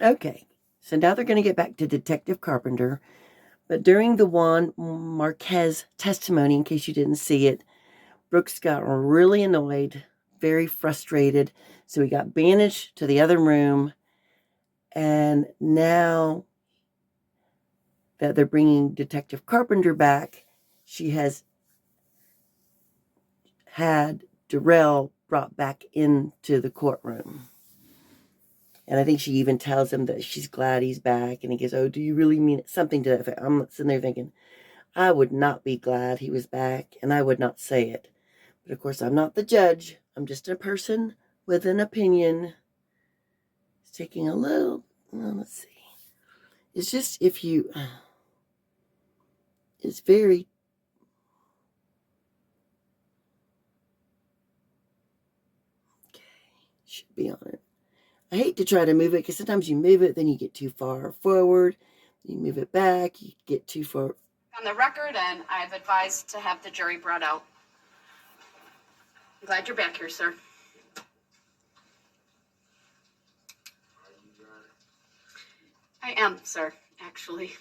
Okay, so now they're going to get back to Detective Carpenter. But during the Juan Marquez testimony, in case you didn't see it, Brooks got really annoyed, very frustrated. So he got banished to the other room. And now that they're bringing Detective Carpenter back, she has had Darrell brought back into the courtroom. And I think she even tells him that she's glad he's back. And he goes, "Oh, do you really mean it?" Something to that effect. I'm sitting there thinking, I would not be glad he was back, and I would not say it. But of course, I'm not the judge. I'm just a person with an opinion. It's taking a little, let's see. It's just if you, it's very, okay, should be on it. I hate to try to move it because sometimes you move it, then you get too far forward. You move it back, you get too far. On the record, and I've advised to have the jury brought out. I'm glad you're back here, sir. I am, sir, actually.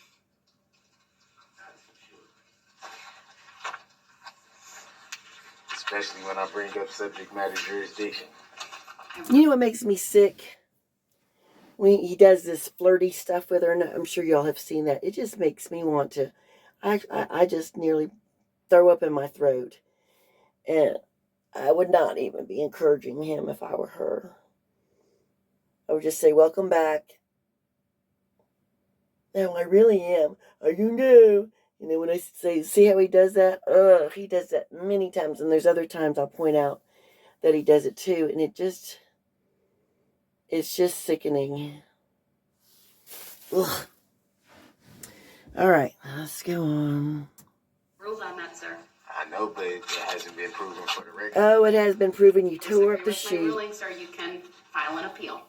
Especially when I bring up subject matter jurisdiction. You know what makes me sick? When he does this flirty stuff with her, and I'm sure y'all have seen that. It just makes me want to, I just nearly throw up in my throat. And I would not even be encouraging him if I were her. I would just say, "Welcome back." No, I really am. You know. And then when I say, "See how he does that?" He does that many times. And there's other times I'll point out that he does it too. And it's just sickening. Ugh. All right, let's go on. Rules on that, sir. I know, but it hasn't been proven for the record. Oh, it has been proven. You tore up the sheet. My ruling, sir, you can file an appeal.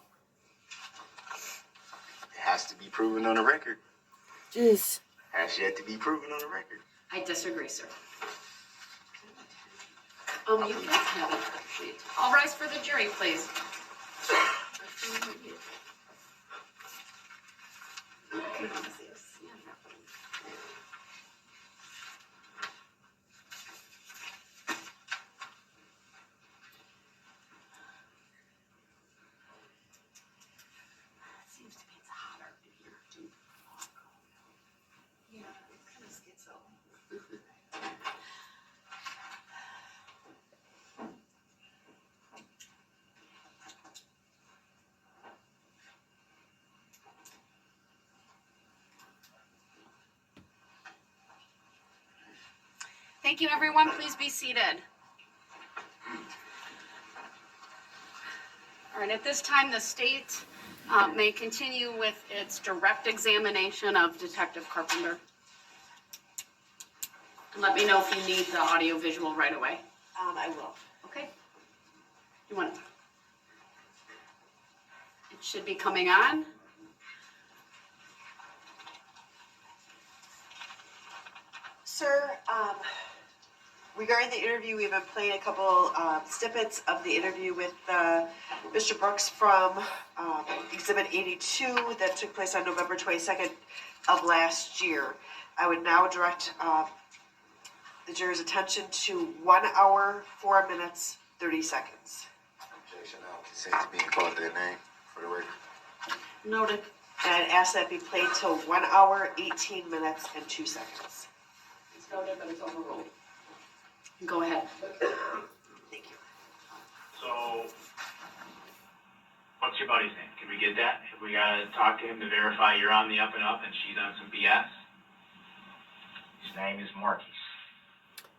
It has to be proven on the record. Just Has yet to be proven on the record. I disagree, sir. You can have it. All rise for the jury, please. Seems to be it's hotter in here, too. Yeah, it's kind of schizo. Thank you, everyone. Please be seated. All right, at this time, the state may continue with its direct examination of Detective Carpenter. Let me know if you need the audio visual right away. I will. Okay. You want it? It should be coming on. Sir, regarding the interview, we've been playing a couple snippets of the interview with Mr. Brooks from Exhibit 82 that took place on November 22nd of last year. I would now direct the juror's attention to 1 hour, 4 minutes, 30 seconds. Objection, I don't consent to being called that name for the record. Noted. And I'd ask that be played till 1 hour, 18 minutes, and 2 seconds. It's noted, but it's overruled. Go ahead. Thank you. So, what's your buddy's name? Can we get that? If we gotta talk to him to verify you're on the up and up and she's on some BS? His name is Marcus.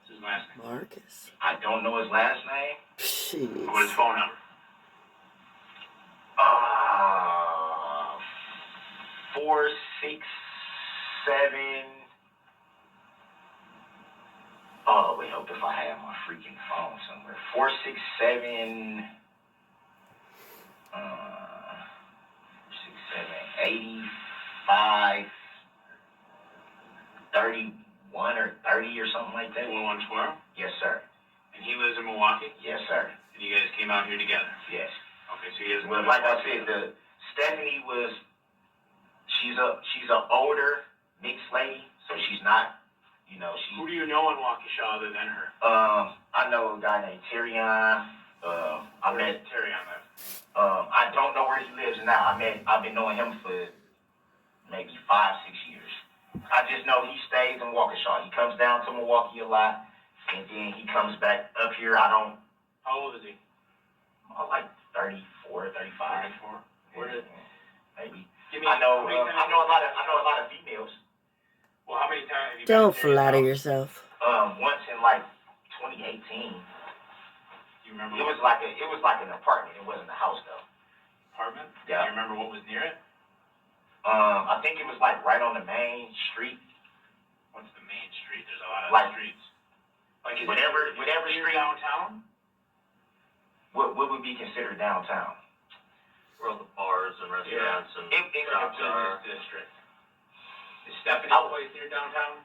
What's his last name? Marcus. I don't know his last name. Jeez. What's his phone number? 467. Oh, wait, hope if I have my freaking phone somewhere. 467. 85, 31 or 30 or something like that. 112? Yes, sir. And he lives in Milwaukee? Yes, sir. And you guys came out here together? Yes. Okay, so he has. Well, like I said, Stephanie was she's a older mixed lady, so she's not, Who do you know in Waukesha other than her? I know a guy named Terrion. I met Terrion. I don't know where he lives now. I've been knowing him for maybe 5-6 years. I just know he stays in Waukesha. He comes down to Milwaukee a lot, and then he comes back up here. How old is he? Like 34, 35. 34. Where did? Maybe. I know a lot of females. Well, how many times have you? Don't flatter yourself. Once in like 2018. Do you remember? It was like an apartment. It wasn't a house though. Apartment? Yeah. Do you remember what was near it? I think it was like right on the main street. What's the main street? There's a lot of streets. Like whatever street downtown? What would be considered downtown? Where all the bars and restaurants and shops are. Business district. Is Stephanie's place near downtown?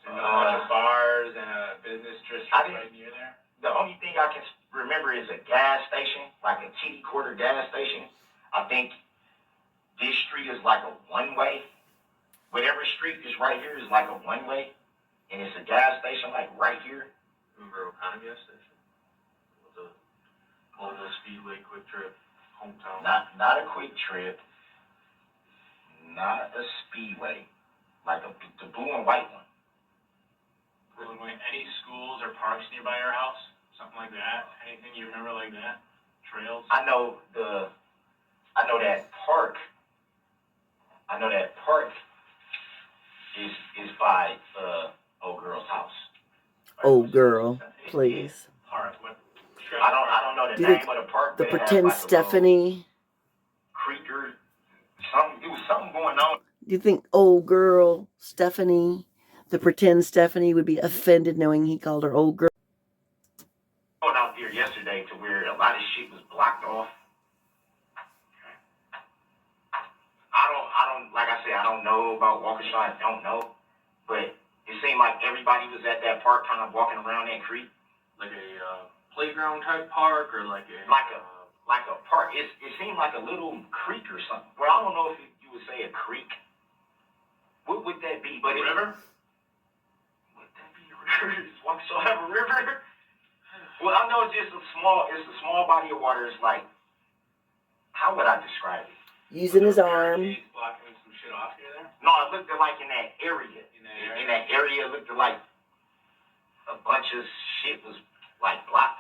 There's a bunch of bars and a business district right near there? The only thing I can remember is a gas station, like a TD quarter gas station. I think this street is like a one-way. Whatever street is right here is like a one-way. And it's a gas station like right here. Remember O'Connor gas station? The Global Speedway Quick Trip, hometown. Not a quick trip. Not a speedway. Like the blue and white one. Blue and white. Any schools or parks nearby your house? Something like that? Anything you remember like that? Trails? I know that park. I know that park is by old girl's house. Oh, girl, please. Park. What? I don't know the name of the park. The but it has pretend like a Stephanie. creek or something. It was something going on. Do you think old girl Stephanie, the pretend Stephanie, would be offended knowing he called her old girl? Out there yesterday to where a lot of shit was blocked off. I don't like I said, I don't know about Waukesha, I don't know. But it seemed like everybody was at that park kind of walking around that creek. Like a playground type park or like a park. It seemed like a little creek or something. Well, I don't know if you would say a creek. What would that be? But river? Would that be a river? Does Waukesha have a river? Well, I know it's just a small body of water. It's like, how would I describe it? Using his arm. Blocking some shit off here there? No, it looked like in that area. In that area, it looked like a bunch of shit was like blocked.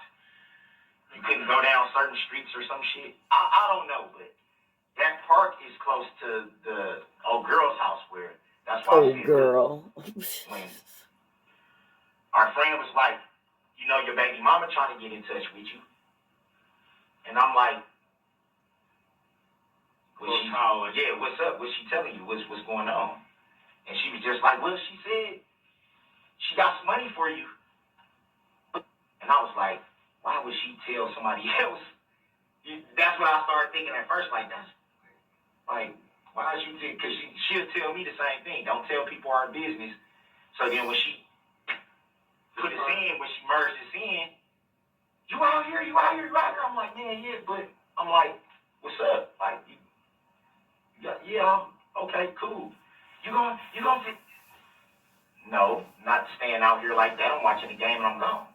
You couldn't go down certain streets or some shit. I don't know, but that park is close to the old girl's house where that's why Oh, girl. when our friend was like, your baby mama trying to get in touch with you. And I'm like, what's up? What's she telling you? What's going on? And she was just like, well, she said she got some money for you. And I was like, why would she tell somebody else? That's what I started thinking at first. Like, that's like, why is you? Because she'll tell me the same thing. Don't tell people our business. So then when she put us in, when she merged us in, you out here. I'm like, man, yeah, but I'm like, what's up? Like, yeah, okay, cool. You gonna No, not staying out here like that. I'm watching the game and I'm gone.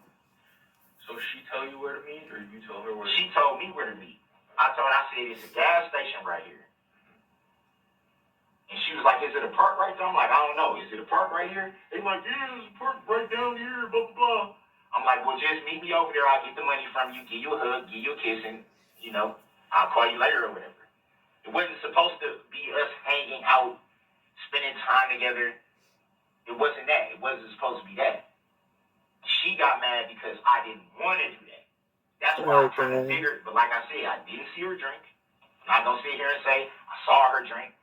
So she tell you where to meet, or you tell her where to meet? She told me where to meet. I said, it's a gas station right here. And she was like, is it a park right there? I'm like, I don't know. Is it a park right here? They like, yeah, there's a park right down here, blah, blah, blah. I'm like, well, just meet me over there. I'll get the money from you, give you a hug, give you a kiss, and, I'll call you later or whatever. It wasn't supposed to be us hanging out, spending time together. It wasn't that. It wasn't supposed to be that. She got mad because I didn't want to do that. That's why I kind of figured, but like I said, I didn't see her drink. I'm not going to sit here and say I saw her drink.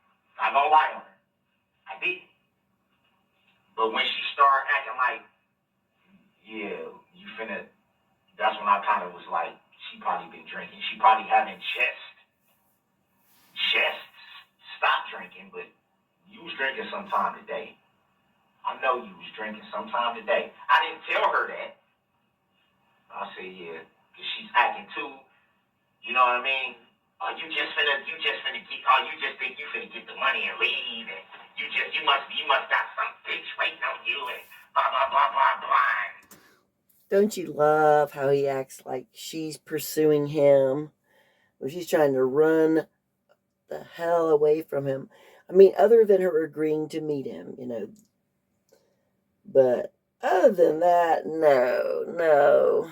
I'm not going to lie on her. I didn't. But when she started acting like, yeah, you finna, that's when I kind of was like, she probably been drinking. She probably having just stopped drinking, but you was drinking sometime today. I know you was drinking sometime today. I didn't tell her that. I said, yeah, because she's acting too, you know what I mean? You just finna get, you just think you finna get the money and leave, and you must got some bitch waiting on you, and blah, blah, blah, blah, blah. Don't you love how he acts like she's pursuing him? Or she's trying to run the hell away from him. I mean, other than her agreeing to meet him, But other than that, no.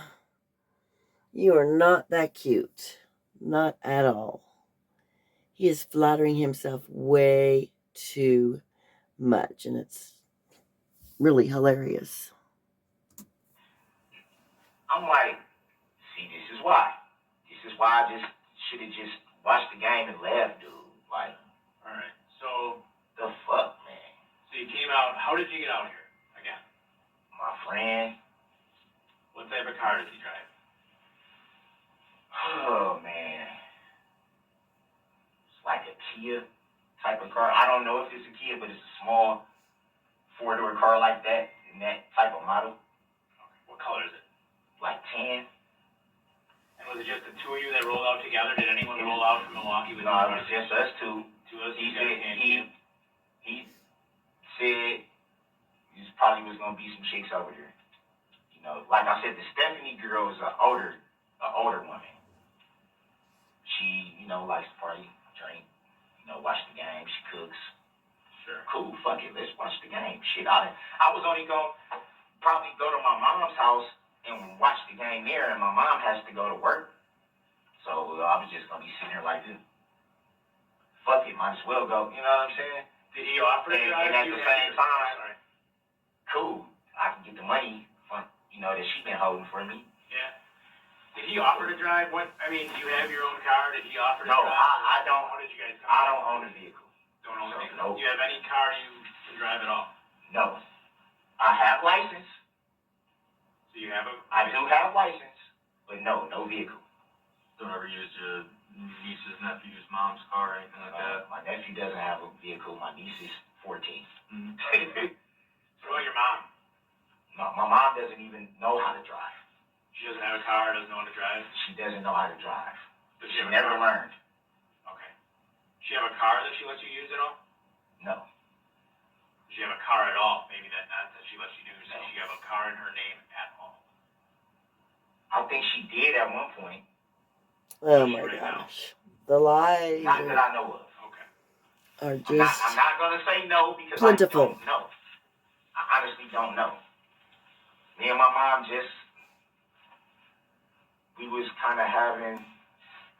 You are not that cute. Not at all. He is flattering himself way too much, and it's really hilarious. I'm like, see, this is why. This is why I just should have just watched the game and left, dude. Like, All right. So the fuck, man. you came out. How did you get out here again? My friend. What type of car does he drive? Oh, man. It's like a Kia type of car. I don't know if it's a Kia, but it's a small four-door car like that, in that type of model. Okay. What color is it? Like tan. And was it just the two of you that rolled out together? Did anyone roll out from Milwaukee with No, you? it was just us two. Two of us. He You guys said can't he said there probably was gonna be some chicks over there. Like I said, the Stephanie girl is an older woman. She, likes to party, drink, watch the game. She cooks. Sure. Cool, fuck it, let's watch the game. Shit, I was only gonna probably go to my mom's house and watch the game there, and my mom has to go to work. So I was just gonna be sitting there like this. Fuck it, might as well go. You know what I'm saying? Did he offer to drive? And at you the had same your- time, Sorry. cool, I can get the money from that she been holding for me. Yeah. Did he offer to drive? Do you have your own car? Did he offer to No, drive? I don't. How did you guys? I don't own a vehicle. Don't own a vehicle. Nope. Do you have any car you can drive at all? No, I have license. So you have a. I do have license, but no vehicle. Don't ever use your niece's, nephew's, mom's car or anything like that. My nephew doesn't have a vehicle. My niece is 14. Mm-hmm. What about your mom? No, my mom doesn't even know how to drive. She doesn't have a car, doesn't know how to drive? She doesn't know how to drive. Does She she have a never car? learned. Okay. Does she have a car that she lets you use at all? No. Does she have a car at all? Maybe not that she lets you use. No. Does she have a car in her name at all? I think she did at one point. Oh my gosh. The lies Not that I know of. Okay. are I'm just not going to say no because plentiful. I don't know. I honestly don't know. Me and my mom we was kind of having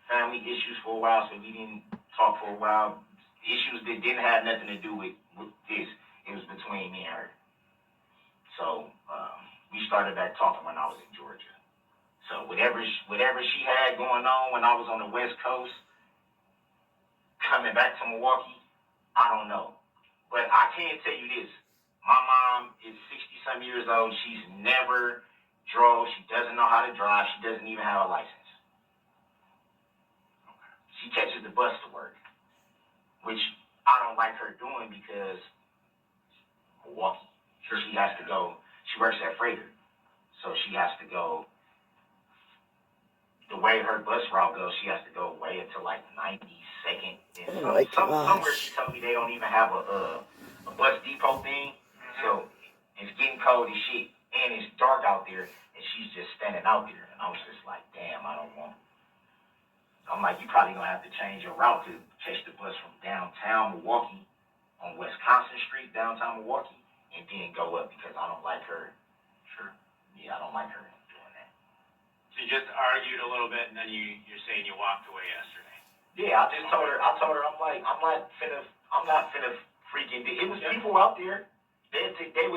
family issues for a while, so we didn't talk for a while. Issues that didn't have nothing to do with this. It was between me and her. So we started back talking when I was in Georgia. So whatever she had going on when I was on the West Coast, coming back to Milwaukee, I don't know. But I can tell you this. My mom is 60-some years old. She's never drove. She doesn't know how to drive. She doesn't even have a license. She catches the bus to work, which I don't like her doing because Milwaukee. Sure. She has to go. She works at Freighter, so she has to go. The way her bus route goes, she has to go way until like 92nd. And Oh my somewhere gosh. she told me they don't even have a bus depot thing. So it's getting cold as shit, and it's dark out there, and she's just standing out there. And I was just like, damn, I don't want. I'm like, you probably gonna have to change your route to catch the bus from downtown Milwaukee on Wisconsin Street, downtown Milwaukee, and then go up because I don't like her. Sure. Yeah, I don't like her doing that. So you just argued a little bit, and then you're saying you walked away yesterday. Yeah, I told her, I'm not finna freaking. It was people out there. They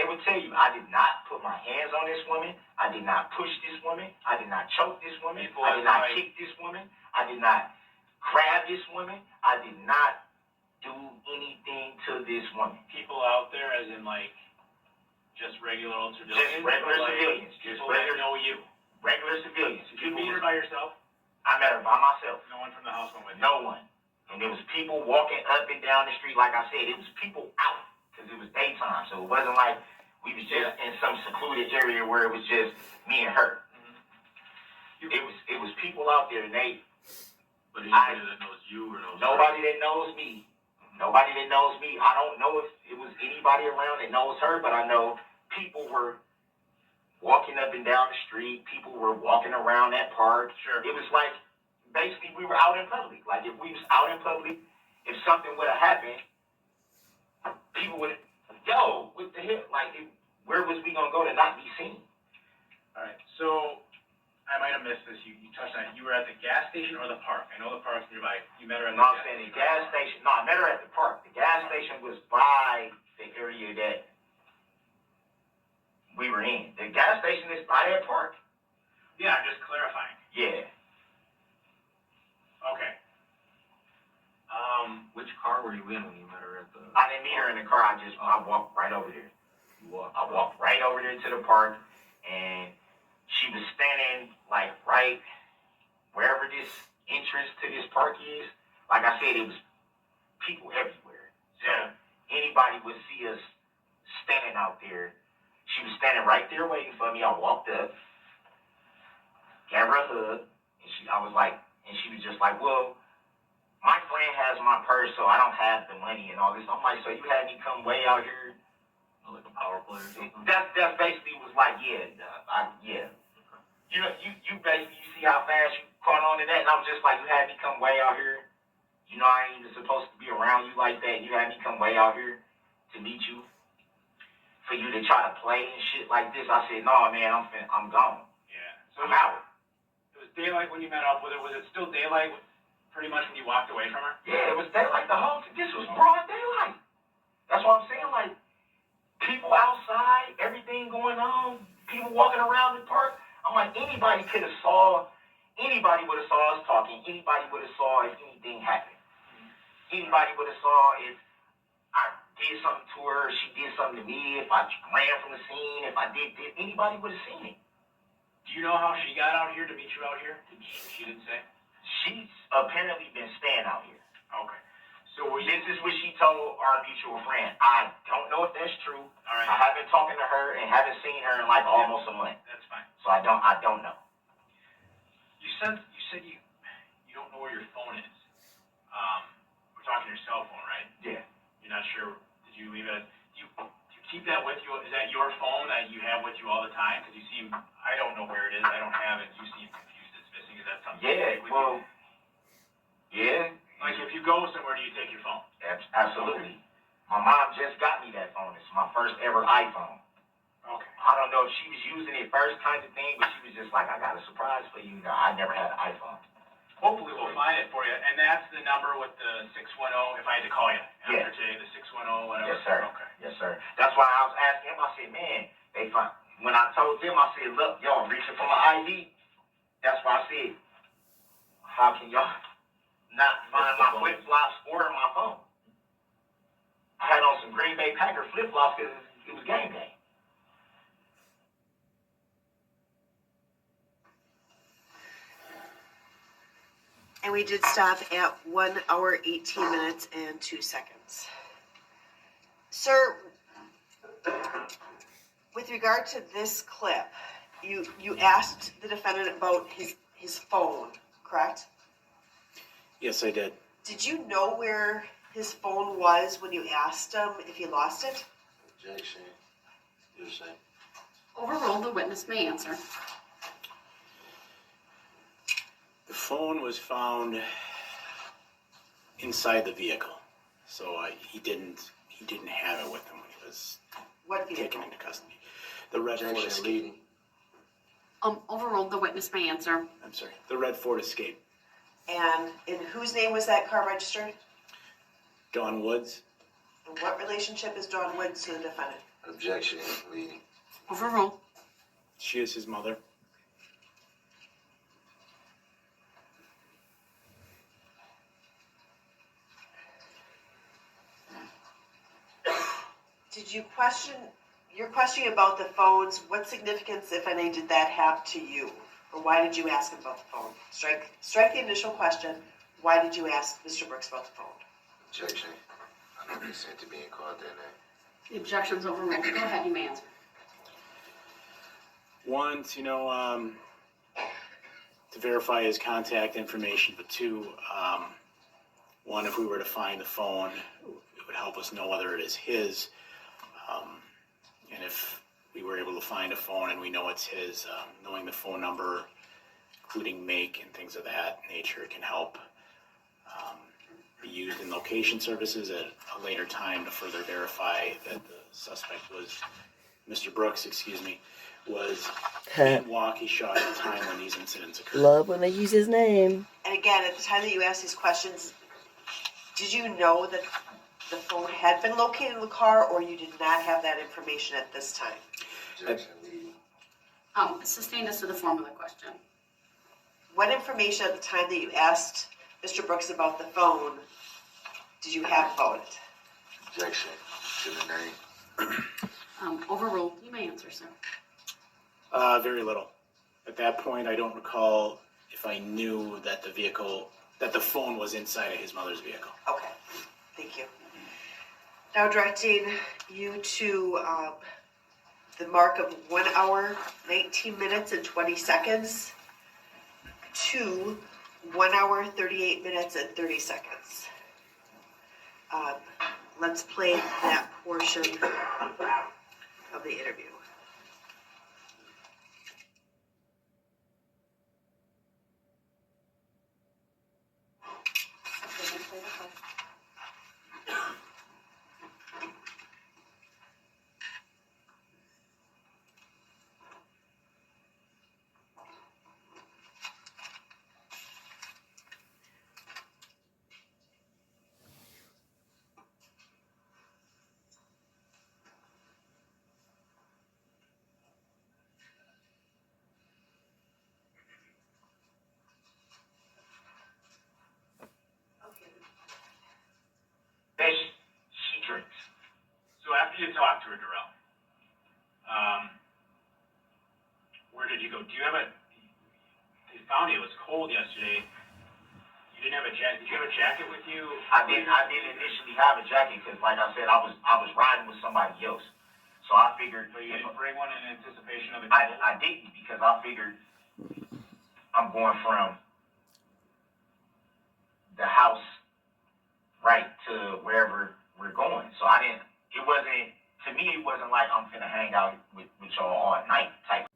would tell you, I did not put my hands on this woman. I did not push this woman. I did not choke this woman. I did not kick this woman. I did not grab this woman. I did not do anything to this woman. People out there, as in just regular old civilians? Just regular civilians. Just People regular, that know you. regular civilians. Did you meet her by yourself? I met her by myself. No one from the house went with you? No one. And there was people walking up and down the street. Like I said, it was people out because it was daytime. So it wasn't like we was just in some secluded area where it was just me and her. Mm-hmm. It was people out there, and But anybody that knows you or knows Nobody that knows me. Nobody that knows me. I don't know if it was anybody around that knows her, but I know people were walking up and down the street. People were walking around that park. Sure. It was like, basically, we were out in public. Like, if we was out in public, if something would have happened, people would, yo, what the hell? Like, where was we going to go to not be seen? All right, so I might have missed this. You touched on it. You were at the gas station or the park? I know the park's nearby. You met her at the No, I'm saying the gas station. No, I met her at the park. The gas station was by the area that we were in. The gas station is by that park. Yeah, I'm just clarifying. Yeah. Okay. Which car were you in when you met her at the? I didn't meet her in the car. I walked right over there. I walked right over there to the park, and she was standing like right wherever this entrance to this park is. Like I said, it was people everywhere. So anybody would see us standing out there. She was standing right there waiting for me. I walked up, gave her a hug, and I was like, and she was just like, well, my friend has my purse, so I don't have the money and all this. I'm like, so you had me come way out here? Like a power play or something? That's basically was like, yeah. You know, you basically, you see how fast you caught on to that, and I was just like, you had me come way out here. You know, I ain't even supposed to be around you like that. You had me come way out here to meet you. For you to try to play and shit like this, I said, no, man, I'm gone. Yeah. So I'm out. it was daylight when you met up with her. Was it still daylight pretty much when you walked away from her? Yeah, it was daylight the whole time. This was broad daylight. That's what I'm saying. Like, people outside, everything going on, people walking around the park. I'm like, anybody would have saw us talking. Anybody would have saw if anything happened. Anybody would have saw if I did something to her, she did something to me, if I ran from the scene, if I did this, anybody would have seen it. Do you know how she got out here to meet you out here? She didn't say? She's apparently been staying out here. Okay. So This is what she told our mutual friend. I don't know if that's true. All right. I haven't talked to her and haven't seen her in like almost a month. That's fine. So I don't know. You said you don't know where your phone is. We're talking your cell phone, right? Yeah. You're not sure. Did you leave it? Do you keep that with you? Is that your phone that you have with you all the time? Because you seem, I don't know where it is. I don't have it. You seem confused. It's missing. Is that something? Yeah. You take with Well. you? Yeah. Like if you go somewhere, do you take your phone? Absolutely. My mom just got me that phone. It's my first ever iPhone. Okay. I don't know if she was using it first kind of thing, but she was just like, I got a surprise for you. No, I never had an iPhone. Hopefully we'll find it for you. And that's the number with the 610 if I had to call you after today, the 610, whatever. Yes, sir. Okay. Yes, sir. That's why I was asking him. I said, man, when I told them, I said, look, y'all reaching for my ID. That's why I said, how can y'all not find my flip-flops or my phone? I had on some Green Bay Packer flip-flops because it was game day. And we did stop at 1 hour, 18 minutes, and 2 seconds. Sir, with regard to this clip, you asked the defendant about his phone, correct? Yes, I did. Did you know where his phone was when you asked him if he lost it? Objection. You say. Overruled, the witness may answer. The phone was found inside the vehicle, so he didn't have it with him when he was What vehicle? taken into custody. The red Ford Objection. Escape. Leading. Overruled, the witness may answer. I'm sorry, the red Ford Escape. And in whose name was that car registered? Dawn Woods. And what relationship is Dawn Woods to the defendant? Objection. Leading. Overruled. She is his mother. Did you your questioning about the phones, what significance, if any, did that have to you? Or why did you ask him about the phone? Strike the initial question. Why did you ask Mr. Brooks about the phone? Objection. I don't consent to being called that name. The objection's overruled. Go ahead, you may answer. Once, to verify his contact information, but two, one, if we were to find the phone, it would help us know whether it is his. And if we were able to find a phone and we know it's his, knowing the phone number, including make and things of that nature, can help be used in location services at a later time to further verify that the suspect was, Mr. Brooks, was in Waukesha at the time when these incidents occurred. Love when they use his name. And again, at the time that you asked these questions, did you know that the phone had been located in the car, or you did not have that information at this time? Objection, lead. Sustained as to the form of the question. What information at the time that you asked Mr. Brooks about the phone did you have about it? Objection to the name. Overruled. You may answer, sir. Very little. At that point, I don't recall if I knew that the phone was inside of his mother's vehicle. Okay, thank you. Now directing you to the mark of 1 hour, 19 minutes and 20 seconds to 1 hour, 38 minutes and 30 seconds. Let's play that portion of the interview. That she drinks. So after you talked to her, Darrell, where did you go? Do you have they found it was cold yesterday. You didn't have a jacket. Did you have a jacket with you? I didn't initially have a jacket because, like I said, I was riding with somebody else. So I figured. But you didn't bring one in anticipation of the I cold? didn't because I figured I'm going from the house right to wherever we're going. So to me, it wasn't like I'm finna hang out with y'all all night type.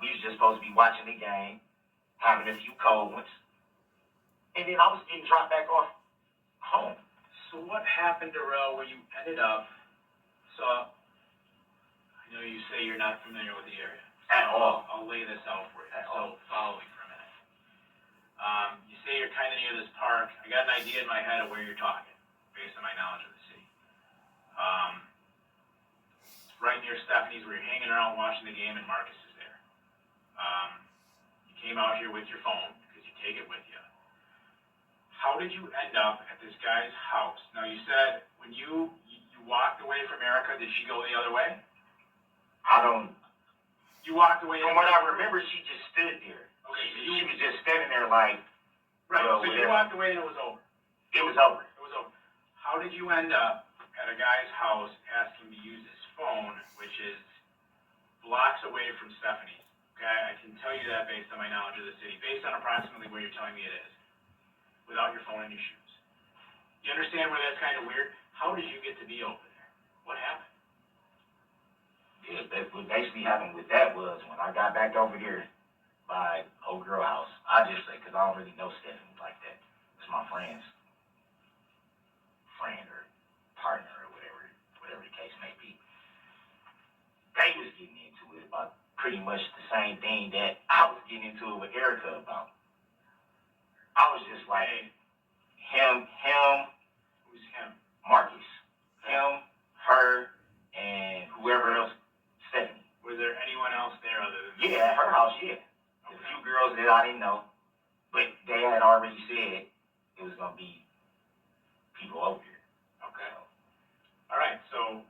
We was just supposed to be watching the game, having a few cold ones, and then I was getting dropped back off home. So what happened, Darrell, where you ended up, I know you say you're not familiar with the area. At all. I'll lay this out for you. At So all. follow me for a minute. You say you're kind of near this park. I got an idea in my head of where you're talking, based on my knowledge of the city. It's right near Stephanie's where you're hanging around watching the game and Marcus is there. You came out here with your phone because you take it with you. How did you end up at this guy's house? Now you said when you walked away from Erica, did she go the other way? You walked away. From what I remember, she just stood there. Okay, so She was just standing there like, right. well, So you whatever. walked away and it was over. It was over. It was over. How did you end up at a guy's house asking to use his phone, which is blocks away from Stephanie's? Okay, I can tell you that based on my knowledge of the city, based on approximately where you're telling me it is, without your phone in your shoes. You understand where that's kind of weird? How did you get to be over there? What happened? Yeah, what basically happened with that was when I got back over here by old girl house, I just say, because I don't really know Stephanie like that. It's my friend or partner or whatever the case may be. They was getting into it about pretty much the same thing that I was getting into it with Erica about. I was just like, him, Who's him? Marcus, him, her, and whoever else, Stephanie. Was there anyone else there other than Yeah, at her house, yeah. A few girls that I didn't know, but they had already said it was gonna be people over here. Okay. All right. So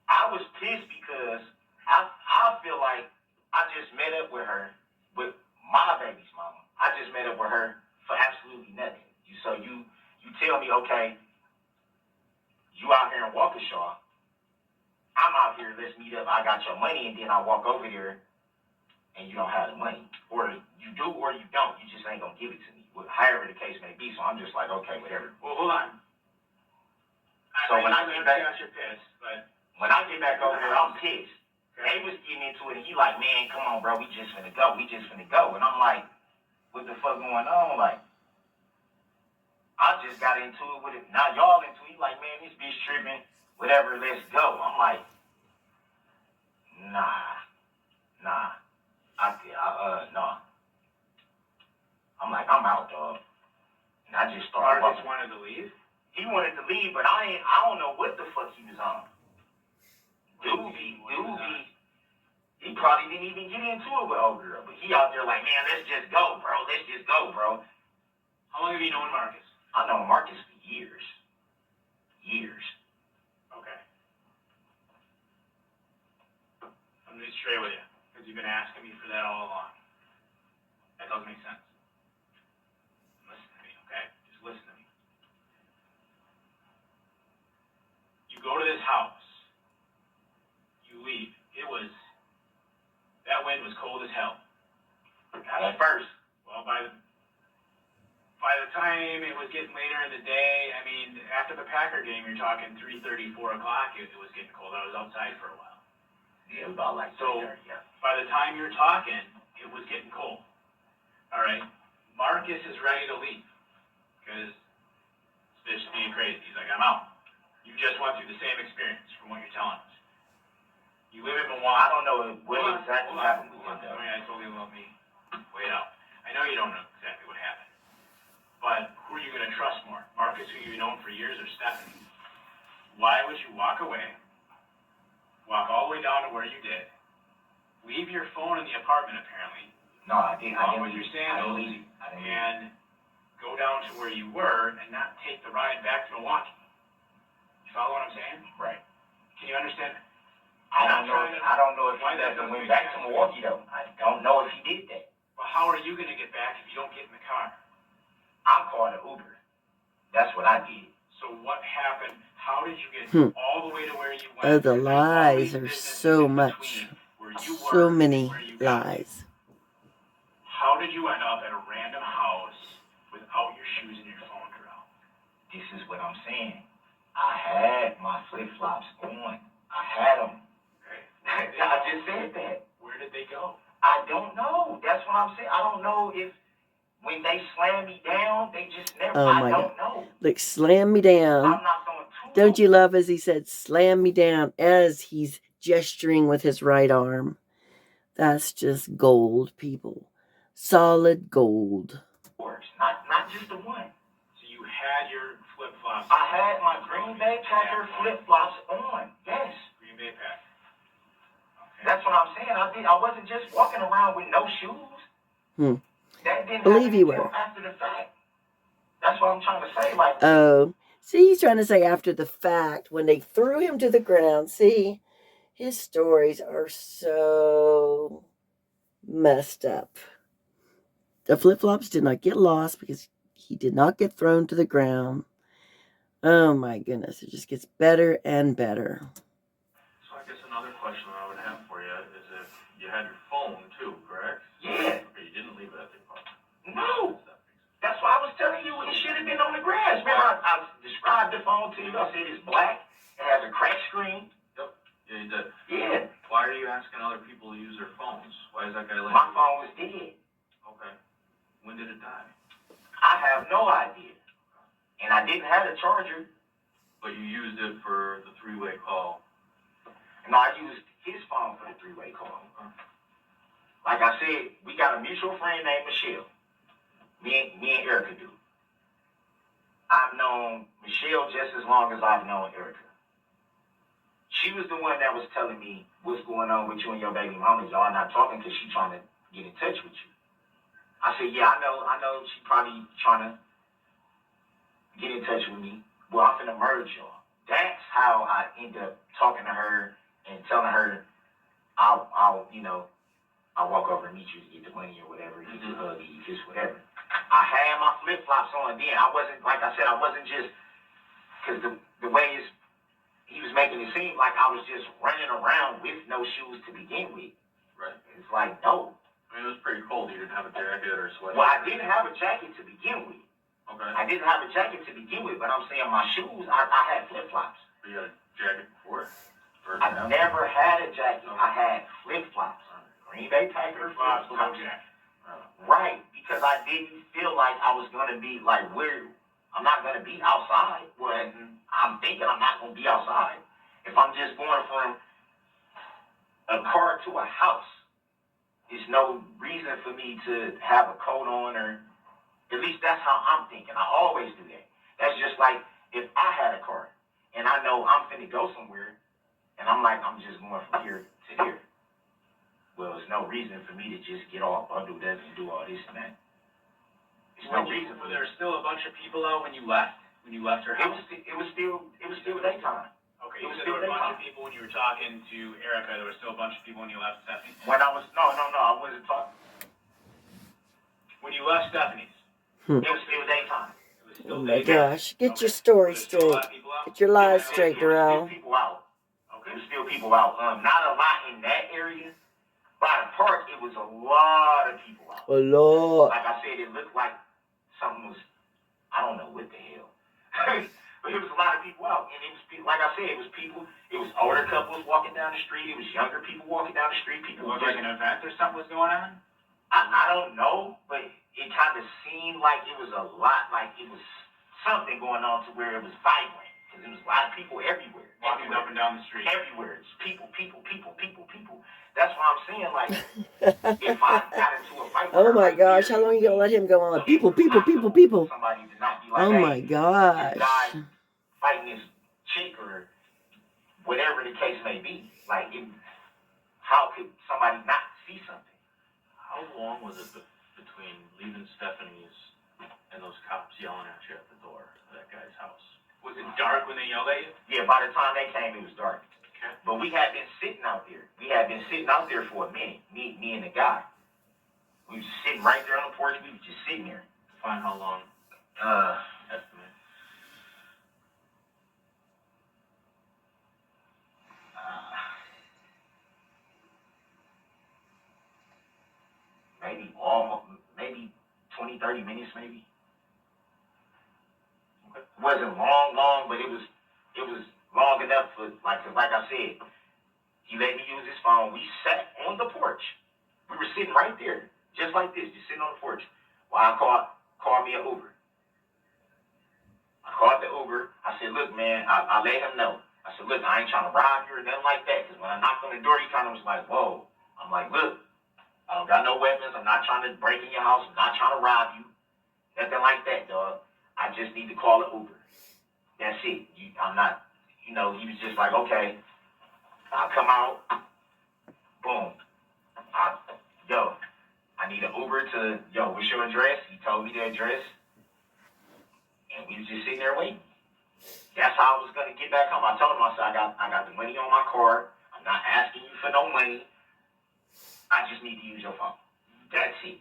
I was pissed because I feel like I just met up with her, with my baby's mama. I just met up with her for absolutely nothing. So you tell me, okay, you out here in Waukesha, I'm out here, let's meet up, I got your money, and then I walk over there and you don't have the money. Or you do or you don't. You just ain't gonna give it to me. However the case may be. So I'm just like, okay, whatever. Well, hold on. So when I get back, you're pissed, but when I get back over there, I'm pissed. They was getting into it, and he like, man, come on, bro, we just finna go. And I'm like, what the fuck going on? Like, I just got into it with it. Now y'all into it. He like, man, this bitch tripping. Whatever, let's go. I'm like, nah. No. I'm like, I'm out, dog. And I just started Marcus walking. wanted to leave? He wanted to leave, but I don't know what the fuck he was on. Doobie, he probably didn't even get into it with old girl, but he out there like, man, let's just go, bro. How long have you known Marcus? I know Marcus for years. Okay. I'm gonna be straight with you, because you've been asking me for that all along. That doesn't make sense. Listen to me, okay? Just listen to me. You go to this house. You leave. That wind was cold as hell. Not at first. Well, by the time it was getting later in the day, I mean, after the Packer game, you're talking 3:30, 4 o'clock, it was getting cold. I was outside for a while. Yeah, it was about like So, 3:30, yeah. by the time you're talking, it was getting cold. All right? Marcus is ready to leave because this is being crazy. He's like, I'm out. You just went through the same experience from what you're telling us. You live in Milwaukee. I don't know what exactly happened with him, though. I told you let me wait out. I know you don't know exactly what happened. But who are you going to trust more? Marcus, who you've known for years, or Stephanie? Why would you walk away, walk all the way down to where you did, leave your phone in the apartment apparently, No, I didn't. along with your sandals, and go down to where you were and not take the ride back to Milwaukee? You follow what I'm saying? Right. Can you understand? I don't know if he left and went back to Milwaukee, though. I don't know if he did that. Well, how are you going to get back if you don't get in the car? I called an Uber. That's what I did. So what happened? How did you get all the way to where you went? Oh, the lies are so much. So many lies. How did you end up at a random house without your shoes and your phone, Darrell? This is what I'm saying. I had my flip-flops on. I had them. Okay. I just said that. Where did they go? I don't know. That's what I'm saying. I don't know if when they slam me down, they just never. Oh my I don't God. know. Look, slam me down. I'm not going to. Don't you love, as he said, slam me down, as he's gesturing with his right arm? That's just gold, people. Solid gold. Not just the one. So you had your flip-flops. I had my Green Bay Packer flip-flops on. Yes. Green Bay Packer. Okay. That's what I'm saying. I wasn't just walking around with no shoes. That didn't Believe happen you until were. after the fact. That's what I'm trying to say. Like, Oh, see, he's trying to say after the fact, when they threw him to the ground. See, his stories are so messed up. The flip-flops did not get lost because he did not get thrown to the ground. Oh my goodness, it just gets better and better. So I guess another question I would have for you is if you had your phone too, correct? yeah. Okay, you didn't leave it at the apartment. No. That's why I was telling you it should have been on the grass. Remember, I described the phone to you. I said it's black. It has a cracked screen. Yep. Yeah, you did. Yeah. Why are you asking other people to use their phones? Why is that guy letting My you? phone was dead. Okay. When did it die? I have no idea. And I didn't have a charger. But you used it for the three-way call. And I used his phone for the three-way call. Like I said, we got a mutual friend named Michelle. Me and Erica do. I've known Michelle just as long as I've known Erica. She was the one that was telling me what's going on with you and your baby mama. Y'all not talking because she's trying to get in touch with you. I said, yeah, I know she probably trying to get in touch with me. Well, I'm finna merge y'all. That's how I end up talking to her and telling her I'll walk over and meet you to get the money or whatever, get you a hug, get you a kiss, whatever. I had my flip-flops on then. I wasn't, like I said, I wasn't just, because the way he was making it seem like I was just running around with no shoes to begin with. Right. It's like, no. I mean, it was pretty cold. You didn't have a jacket or a sweater. Well, I didn't have a jacket to begin with. Okay. I didn't have a jacket to begin with, but I'm saying my shoes, I had flip-flops. But you had a jacket before? I never had a jacket. I had flip-flops. Green Bay Packers Flip-flops, flip-flops. no jacket. Right, because I didn't feel like I was going to be, like, I'm not going to be outside. Well, I'm thinking I'm not going to be outside. If I'm just going from a car to a house, there's no reason for me to have a coat on, or at least that's how I'm thinking. I always do that. That's just like if I had a car and I know I'm finna go somewhere and I'm like, I'm just going from here to here. Well, there's no reason for me to just get all bundled up and do all this and that. There's no reason for There were still a bunch of people out when you left her it. house? It was still daytime. Okay, It you was said still there were a bunch daytime. of people when you were talking to Erica. There were still a bunch of people when you left Stephanie. When I was, no, I wasn't talking. When you left Stephanie's, It was still daytime. it was still Oh my daytime. gosh. Get your Okay. story There's still a lot straight. of people out? Get your lies It straight, was still Darrell. people out. Okay. It was still people out. Not a lot in that area. By the park, it was a lot of people out. A lot. Like I said, it looked like something was, I don't know what the hell. But it was a lot of people out. And it was, like I said, it was people, it was older couples walking down the street. It was younger people walking down the street. It People looked like an event or something was going on? I don't know, but it kind of seemed like it was a lot, like it was something going on to where it was vibrant. Because there was a lot of people everywhere. Walking up and down the street. Everywhere. It's people. That's what I'm saying. Like, if I got into a fight with Oh her my right gosh. there, How long are you going to let him go on? People. somebody to not be like, Oh hey, my this gosh. guy fighting this chick or whatever the case may be. Like, how could somebody not see something? How long was it between leaving Stephanie's and those cops yelling at you at the door of that guy's house? Was it dark when they yelled at you? Yeah, by the time they came, it was dark. Okay. But we had been sitting out there. For a minute, me and the guy. We was just sitting right there on the porch. We was just sitting there. Find how long? Estimate. Maybe 20, 30 minutes, maybe. Okay. It wasn't long, but it was long enough for, like I said, he let me use his phone. We sat on the porch. We were sitting right there, just like this, just sitting on the porch. While I called me an Uber. I called the Uber. I said, look, man, I let him know. I said, look, I ain't trying to rob you or nothing like that. Because when I knocked on the door, he kind of was like, whoa. I'm like, look, I don't got no weapons. I'm not trying to break in your house. I'm not trying to rob you. Nothing like that, dog. I just need to call an Uber. That's it. I'm not, he was just like, okay, I'll come out. Boom. I need an Uber to, what's your address? He told me the address. And we was just sitting there waiting. That's how I was going to get back home. I told him, I said, I got the money on my card. I'm not asking you for no money. I just need to use your phone. That's it.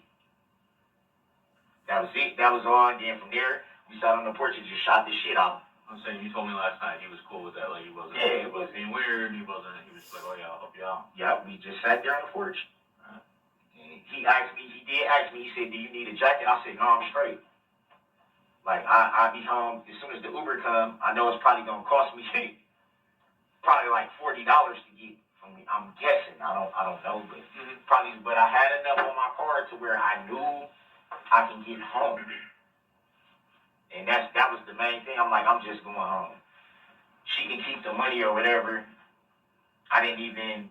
That was it. That was all. And then from there, we sat on the porch and just shot this shit out. I'm saying, you told me last night he was cool with that. Like, he wasn't being weird. He was like, oh yeah, I'll help you out. Yeah, we just sat there on the porch. And he did ask me, he said, do you need a jacket? I said, no, I'm straight. Like, I'll be home as soon as the Uber come. I know it's probably going to cost me probably like $40 to get from me. I'm guessing. I don't know, but probably. But I had enough on my card to where I knew I can get home. And that was the main thing. I'm like, I'm just going home. She can keep the money or whatever. I didn't even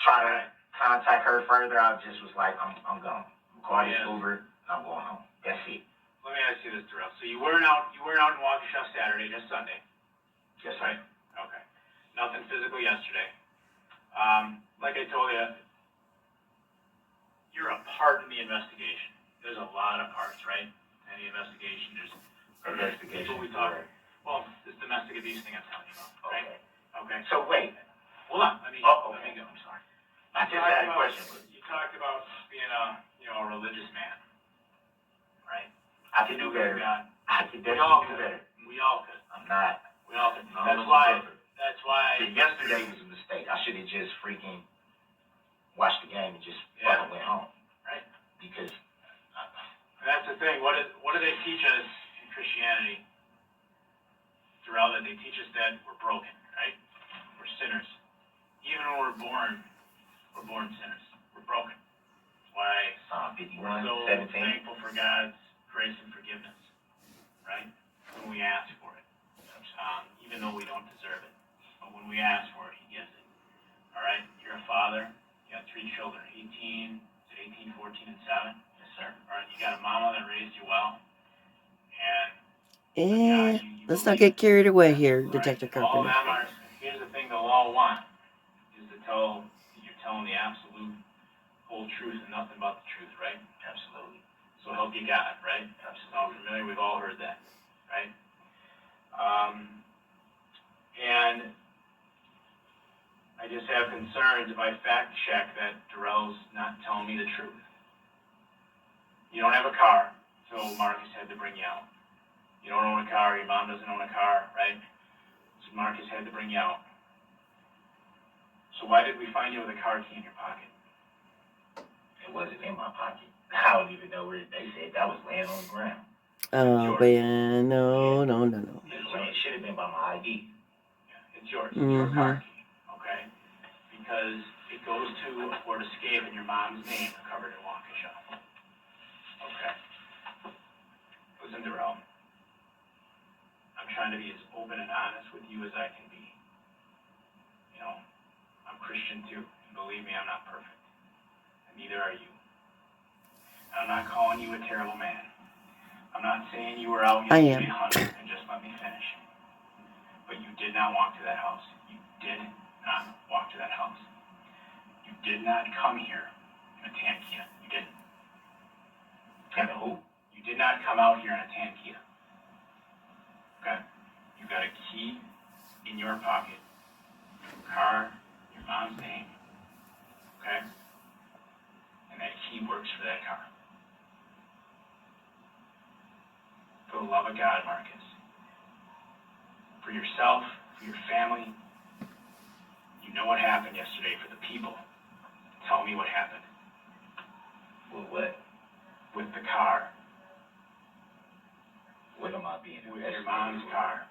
try to contact her further. I just was like, I'm gone. I'm calling this Uber. I'm going home. That's it. Let me ask you this, Darrell. So you weren't out in Waukesha Saturday, just Sunday. Yes, right. Okay. Nothing physical yesterday. Like I told you, you're a part in the investigation. There's a lot of parts, right? And the investigation, there's people we talk. Well, this domestic abuse thing I'm telling you about, right? Okay. So wait. Hold on. Let me Okay. go. I'm sorry. I just had a question. You talked about being a religious man, right? I can do better. God. I can We all definitely do could. better. We all could. I'm not. We all could. No, That's this is why. perfect. That's why. Yesterday was a mistake. I should have just freaking watched the game and just fucking went home, Right. because And that's the thing. What do they teach us in Christianity, Darrell? That they teach us that we're broken, right? We're sinners. Even when we're born sinners. We're broken. That's why Psalm we're 51, so 17. thankful for God's grace and forgiveness, right? When we ask for it, even though we don't deserve it, but when we ask for it, He gives it. All right. You're a father. You got 3 children. 18, 14, and 7. Yes, sir. All right. You got a mama that raised you well, and Let's not get carried away here, right, Detective all Carpenter. them are. Here's the thing: they'll all want is to tell you're telling the absolute whole truth and nothing but the truth, right? Absolutely. So help you God, right? Absolutely. Sound familiar? We've all heard that, right? And I just have concerns if I fact check that Darrell's not telling me the truth. You don't have a car, so Marcus had to bring you out. You don't own a car, your mom doesn't own a car, right? So Marcus had to bring you out. So why did we find you with a car key in your pocket? It wasn't in my pocket. I don't even know where they said that was laying on the ground. Oh, man, no. It should have been by my ID. Yeah, it's yours. It's your car key, okay? Because it goes to a Ford Escape in your mom's name covered in Waukesha. Okay. Listen, Darrell. I'm trying to be as open and honest with you as I can be. You know, I'm Christian too. And believe me, I'm not perfect. And neither are you. And I'm not calling you a terrible man. I'm not saying you were out yesterday hunting, and just let me finish. But you did not walk to that house. You did not walk to that house. You did not come here in a tan Kia. You didn't. And who? You did not come out here in a tan Kia. Okay? You got a key in your pocket. Your car, your mom's name. Okay? And that key works for that car. For the love of God, Marcus. For yourself, for your family. You know what happened yesterday for the people. Tell me what happened. With what? With the car. What am I being With your mom's car.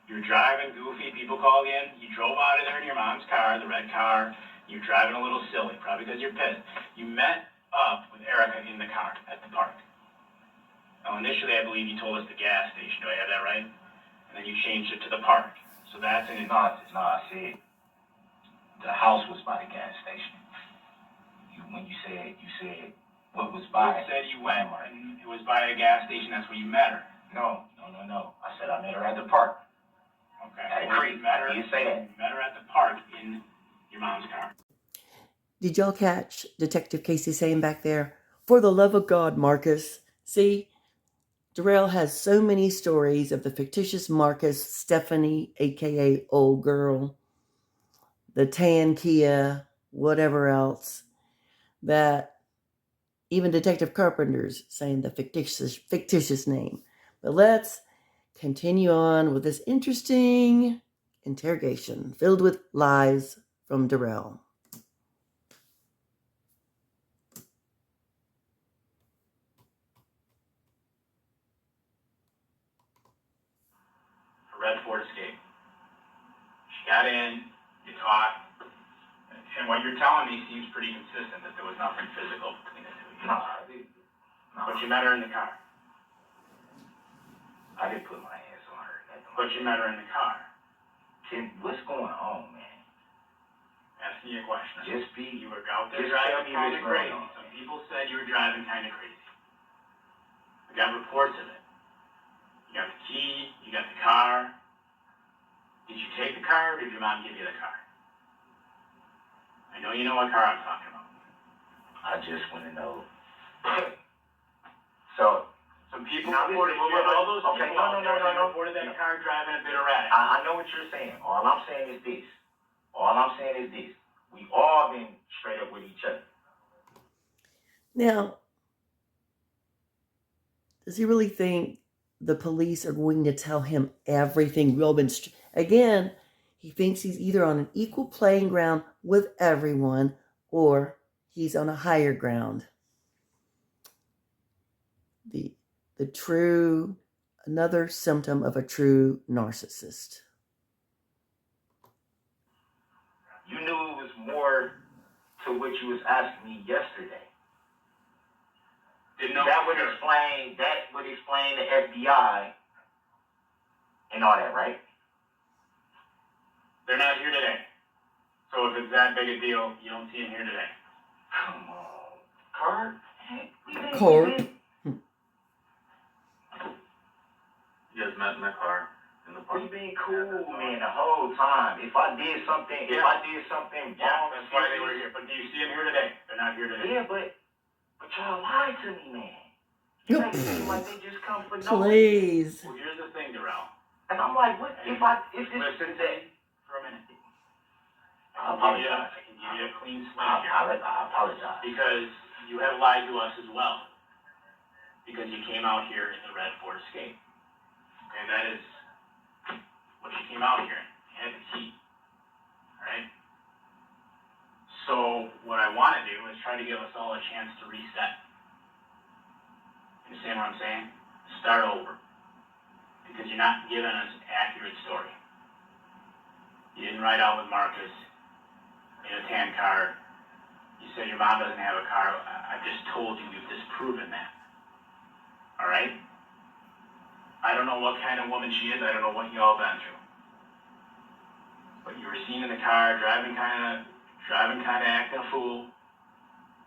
You're driving goofy, people called in, you drove out of there in your mom's car, the red car, you're driving a little silly, probably because you're pissed. You met up with Erica in the car at the park. Now initially I believe you told us the gas station, do I have that right? And then you changed it to the park. So that's an No, I said the house was by the gas station. When you said what was by. You said you went and it was by a gas station, that's where you met her. No. I said I met her at the park. Okay. I agree. You met her, You say that. you met her at the park in your mom's car. Did y'all catch Detective Casey saying back there, "For the love of God, Marcus"? See, Darrell has so many stories of the fictitious Marcus, Stephanie, a.k.a. old girl, the tan Kia, whatever else, that even Detective Carpenter's saying the fictitious name. But let's continue on with this interesting interrogation filled with lies from Darrell. A red Ford Escape. She got in, you talked, and what you're telling me seems pretty consistent, that there was nothing physical between the two of you. No. But you met her in the car. I didn't put my hands on her. But you met her in the car. Tim, what's going on, man? Asking you a question. You were out there just driving tell me kind of what's going crazy. on. Some people said you were driving kind of crazy. I got reports of it. You got the key, you got the car. Did you take the car, or did your mom give you the car? I know you know what car I'm talking about. I just want to know. So, Some people Now, reported, listen, all those okay, people out there, they no. reported that car driving a bit erratic. I know what you're saying. All I'm saying is this. We all been straight up with each other. Now, does he really think the police are going to tell him everything? Again, he thinks he's either on an equal playing ground with everyone, or he's on a higher ground. Another symptom of a true narcissist. You knew it was more to what you was asking me yesterday. Didn't know. That would explain the FBI and all that, right? They're not here today. So if it's that big a deal, you don't see them here today. Come on, Carp. Carp. You guys met in the car in the park. We been cool, man, the whole time. If I did something wrong, That's why they were here. But do you see them here today? They're not here today. Yeah, but y'all lied to me, man. You make it seem like they just come for no reason. Please. Well, here's the thing, Darrell. And I'm like, what if this Listen is to me for a minute. I I can give you a clean slate here. I apologize. Because you have lied to us as well. Because you came out here in the red Ford Escape. Okay, that is what you came out here in. You had the key. Alright? So, what I want to do is try to give us all a chance to reset. You understand what I'm saying? Start over. Because you're not giving us an accurate story. You didn't ride out with Marcus in a tan car. You said your mom doesn't have a car. I've just told you we've disproven that. Alright? I don't know what kind of woman she is. I don't know what y'all been through. But you were seen in the car driving kind of acting a fool.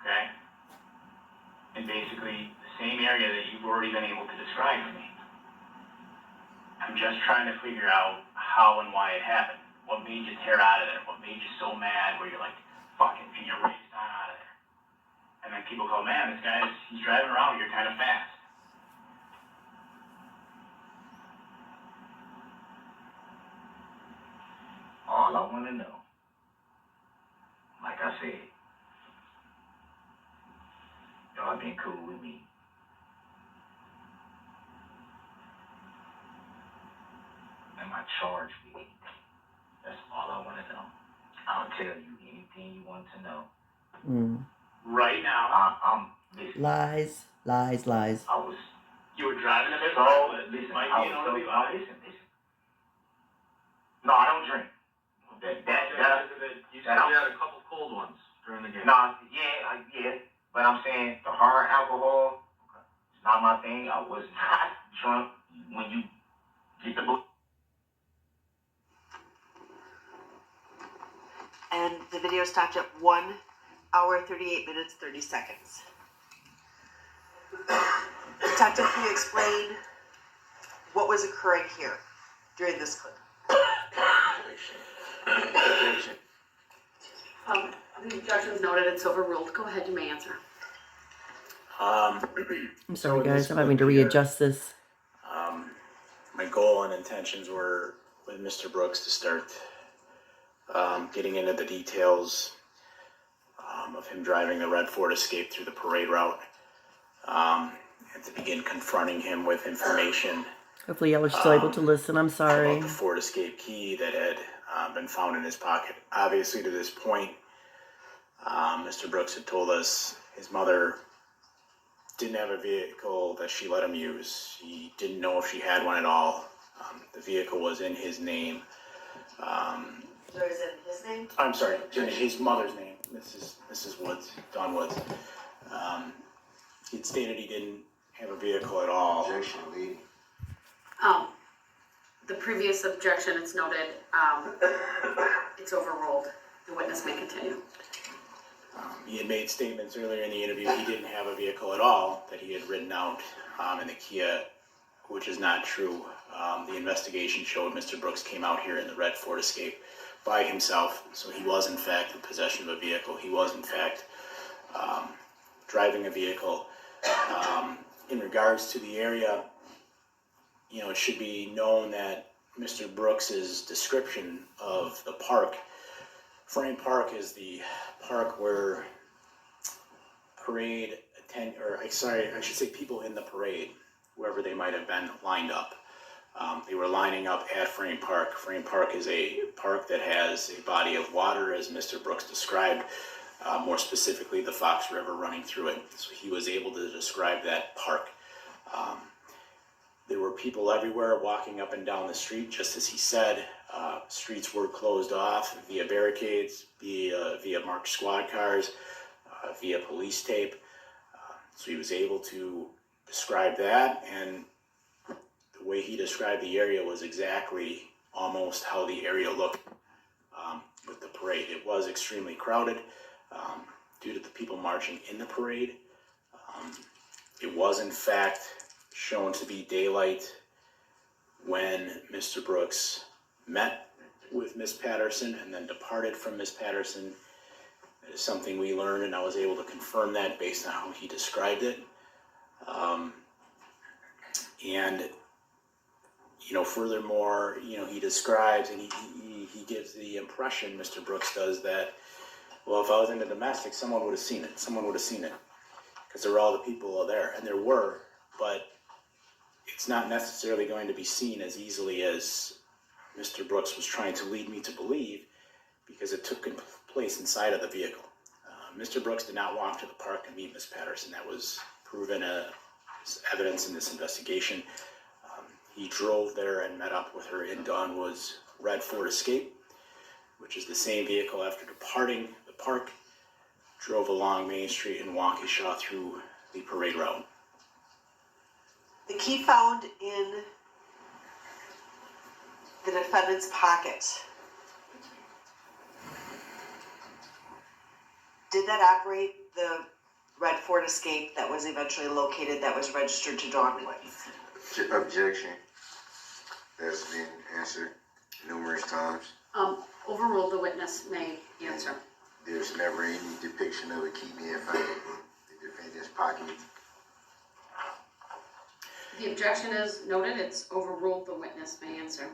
Okay? In basically the same area that you've already been able to describe to me. I'm just trying to figure out how and why it happened. What made you tear out of there? What made you so mad where you're like, fucking, and you raced on out of there? And then people go, man, he's driving around here kind of fast. All I want to know, like I said, y'all been cool with me. Am I charged with anything? That's all I want to know. I'll tell you anything you want to know. Right now, I'm listen. Lies. You were driving a bit Listen, listen. No, I don't drink. You said you had a couple cold ones during the game. Yeah, but I'm saying the hard alcohol, it's not my thing. I was not drunk when you get the book. And the video stopped at 1 hour, 38 minutes, 30 seconds. Detective, can you explain what was occurring here during this clip? The objection's noted, it's overruled. Go ahead, you may answer. I'm sorry, guys. I'm having to readjust this. My goal and intentions were with Mr. Brooks to start getting into the details of him driving the red Ford Escape through the parade route, and to begin confronting him with information. Hopefully y'all are still able to listen. I'm sorry. About the Ford Escape key that had been found in his pocket. Obviously, to this point, Mr. Brooks had told us his mother didn't have a vehicle that she let him use. He didn't know if she had one at all. The vehicle was in his name. So is it his name? I'm sorry, in his mother's name, Mrs. Woods, Dawn Woods. He'd stated he didn't have a vehicle at all. Objection, lady. The previous objection, it's noted, it's overruled. The witness may continue. He had made statements earlier in the interview he didn't have a vehicle at all, that he had ridden out in the Kia, which is not true. The investigation showed Mr. Brooks came out here in the red Ford Escape by himself, so he was in fact in possession of a vehicle. He was in fact driving a vehicle. In regards to the area, it should be known that Mr. Brooks's description of the park, Frame Park is the park where people in the parade, wherever they might have been, lined up. They were lining up at Frame Park. Frame Park is a park that has a body of water, as Mr. Brooks described. more specifically the Fox River running through it. So he was able to describe that park. There were people everywhere walking up and down the street, just as he said. Streets were closed off via barricades, via marked squad cars, via police tape. So he was able to describe that, and the way he described the area was exactly almost how the area looked with the parade. It was extremely crowded due to the people marching in the parade. It was in fact shown to be daylight when Mr. Brooks met with Miss Patterson and then departed from Miss Patterson. It is something we learned, and I was able to confirm that based on how he described it. And furthermore, he describes and he gives the impression, Mr. Brooks does, that, well, if I was in a domestic, someone would have seen it. Someone would have seen it because there were all the people there, and there were, but it's not necessarily going to be seen as easily as Mr. Brooks was trying to lead me to believe, because it took place inside of the vehicle. Mr. Brooks did not walk to the park to meet Miss Patterson. That was proven as evidence in this investigation. He drove there and met up with her in Dawnwood's red Ford Escape, which is the same vehicle after departing the park, drove along Main Street in Waukesha through the parade route. The key found in the defendant's pocket, did that operate the red Ford Escape that was eventually located, that was registered to Dawnwood? Objection. That's been answered numerous times. Overruled, the witness may answer. There's never any depiction of a key being found in the defendant's pocket. The objection is noted. It's overruled. The witness may answer.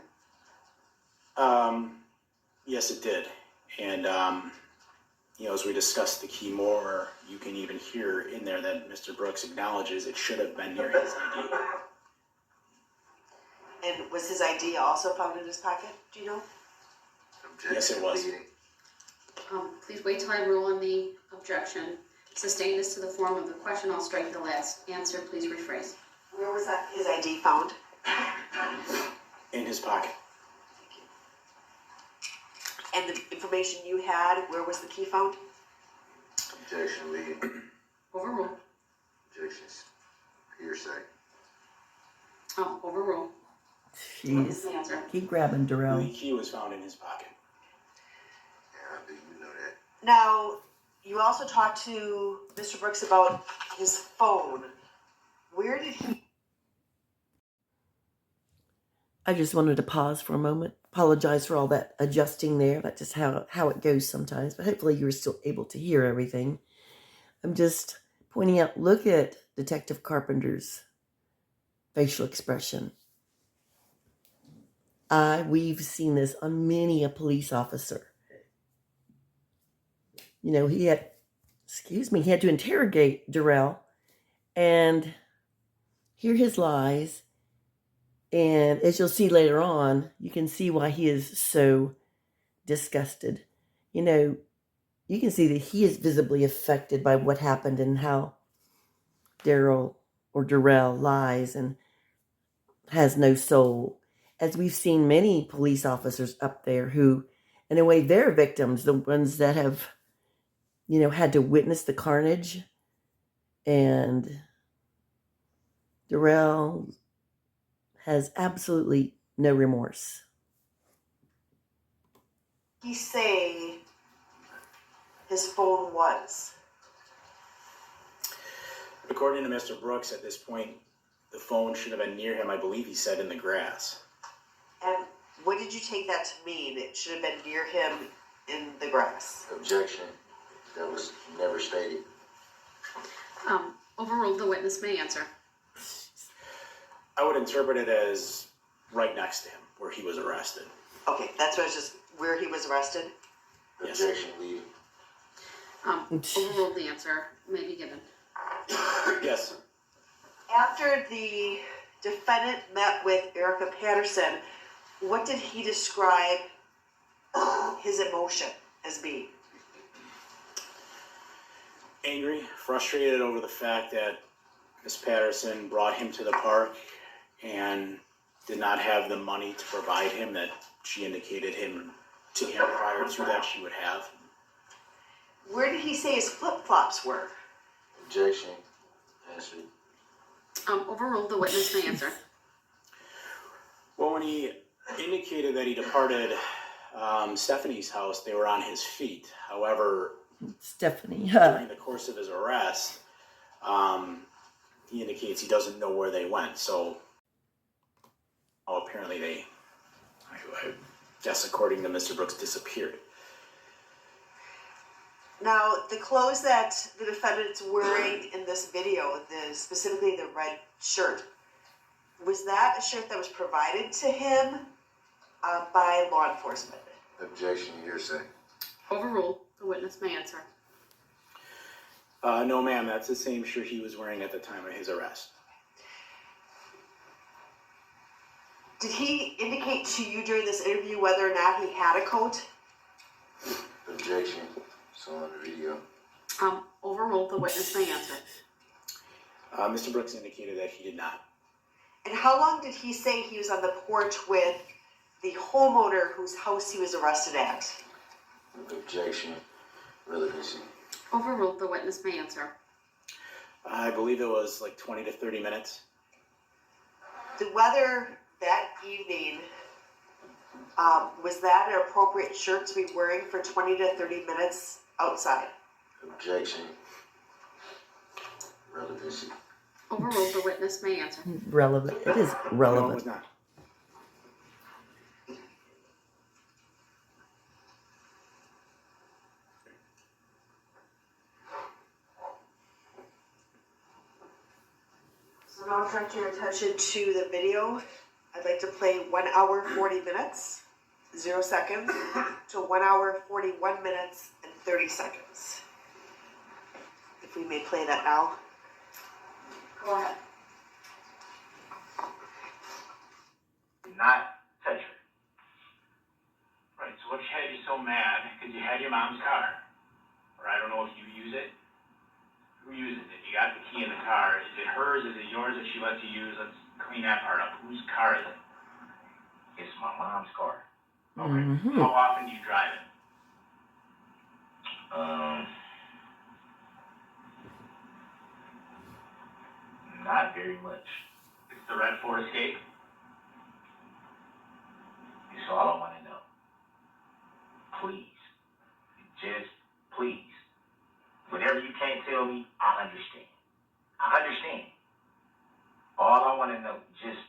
Yes, it did. And, as we discussed the key more, you can even hear in there that Mr. Brooks acknowledges it should have been near his ID. And was his ID also found in his pocket? Do you know? Objection. Yes, it was. Leading. Please wait till I rule on the objection. Sustained as to the form of the question. I'll strike the last answer. Please rephrase. Where was that, his ID found? In his pocket. And the information you had, where was the key found? Objection leading. Overruled. Objections. Hearsay. Oh, overruled. Jeez. The answer. Keep grabbing, Darrell. The key was found in his pocket. Yeah, I do you know that. Now, you also talked to Mr. Brooks about his phone. Where did he... I just wanted to pause for a moment. Apologize for all that adjusting there. That's just how it goes sometimes. But hopefully you were still able to hear everything. I'm just pointing out, look at Detective Carpenter's facial expression. We've seen this on many a police officer. He had to interrogate Darrell and hear his lies. And as you'll see later on, you can see why he is so disgusted. You can see that he is visibly affected by what happened and how Darrell lies and has no soul. As we've seen many police officers up there who, in a way, they're victims, the ones that have, had to witness the carnage. And Darrell has absolutely no remorse. He say his phone was? According to Mr. Brooks, at this point, the phone should have been near him. I believe he said in the grass. And what did you take that to mean? It should have been near him in the grass. Objection. That was never stated. Overruled. The witness may answer. I would interpret it as right next to him, where he was arrested. Okay, that's what I was just, where he was arrested? Yes. Objection leading. Overruled. The answer may be given. Yes. After the defendant met with Erica Patterson, what did he describe his emotion as being? angry, frustrated over the fact that Miss Patterson brought him to the park and did not have the money to provide him that she indicated to him prior to that she would have. Where did he say his flip-flops were? Objection. Answer. Overruled. The witness may answer. Well, when he indicated that he departed Stephanie's house, they were on his feet. However, Stephanie. during the course of his arrest, he indicates he doesn't know where they went. So, apparently they, I guess according to Mr. Brooks, disappeared. Now, the clothes that the defendant's wearing in this video, specifically the red shirt, was that a shirt that was provided to him by law enforcement? Objection. Hearsay. Overruled. The witness may answer. No, ma'am, that's the same shirt he was wearing at the time of his arrest. Did he indicate to you during this interview whether or not he had a coat? Objection. It's on the video. Overruled. The witness may answer. Mr. Brooks indicated that he did not. And how long did he say he was on the porch with the homeowner whose house he was arrested at? Objection. Relevancy. Overruled. The witness may answer. I believe it was like 20 to 30 minutes. The weather that evening, was that an appropriate shirt to be wearing for 20 to 30 minutes outside? Objection. Relevancy. Overruled. The witness may answer. Relevant. It is No, it relevant. was not. So now I'll direct your attention to the video. I'd like to play 1 hour, 40 minutes, 0 seconds, to 1 hour, 41 minutes, and 30 seconds. If we may play that now. Go ahead. Not touch her. Right, so what had you so mad? Because you had your mom's car. Or I don't know if you use it. Who uses it? You got the key in the car. Is it hers? Is it yours that she lets you use? Let's clean that part up. Whose car is it? It's my mom's car. Okay. Mhm. How often do you drive it? Not very much. It's the red Ford Escape. It's all I want to know. Please. Just please. Whatever you can't tell me, I understand. I understand. All I want to know, just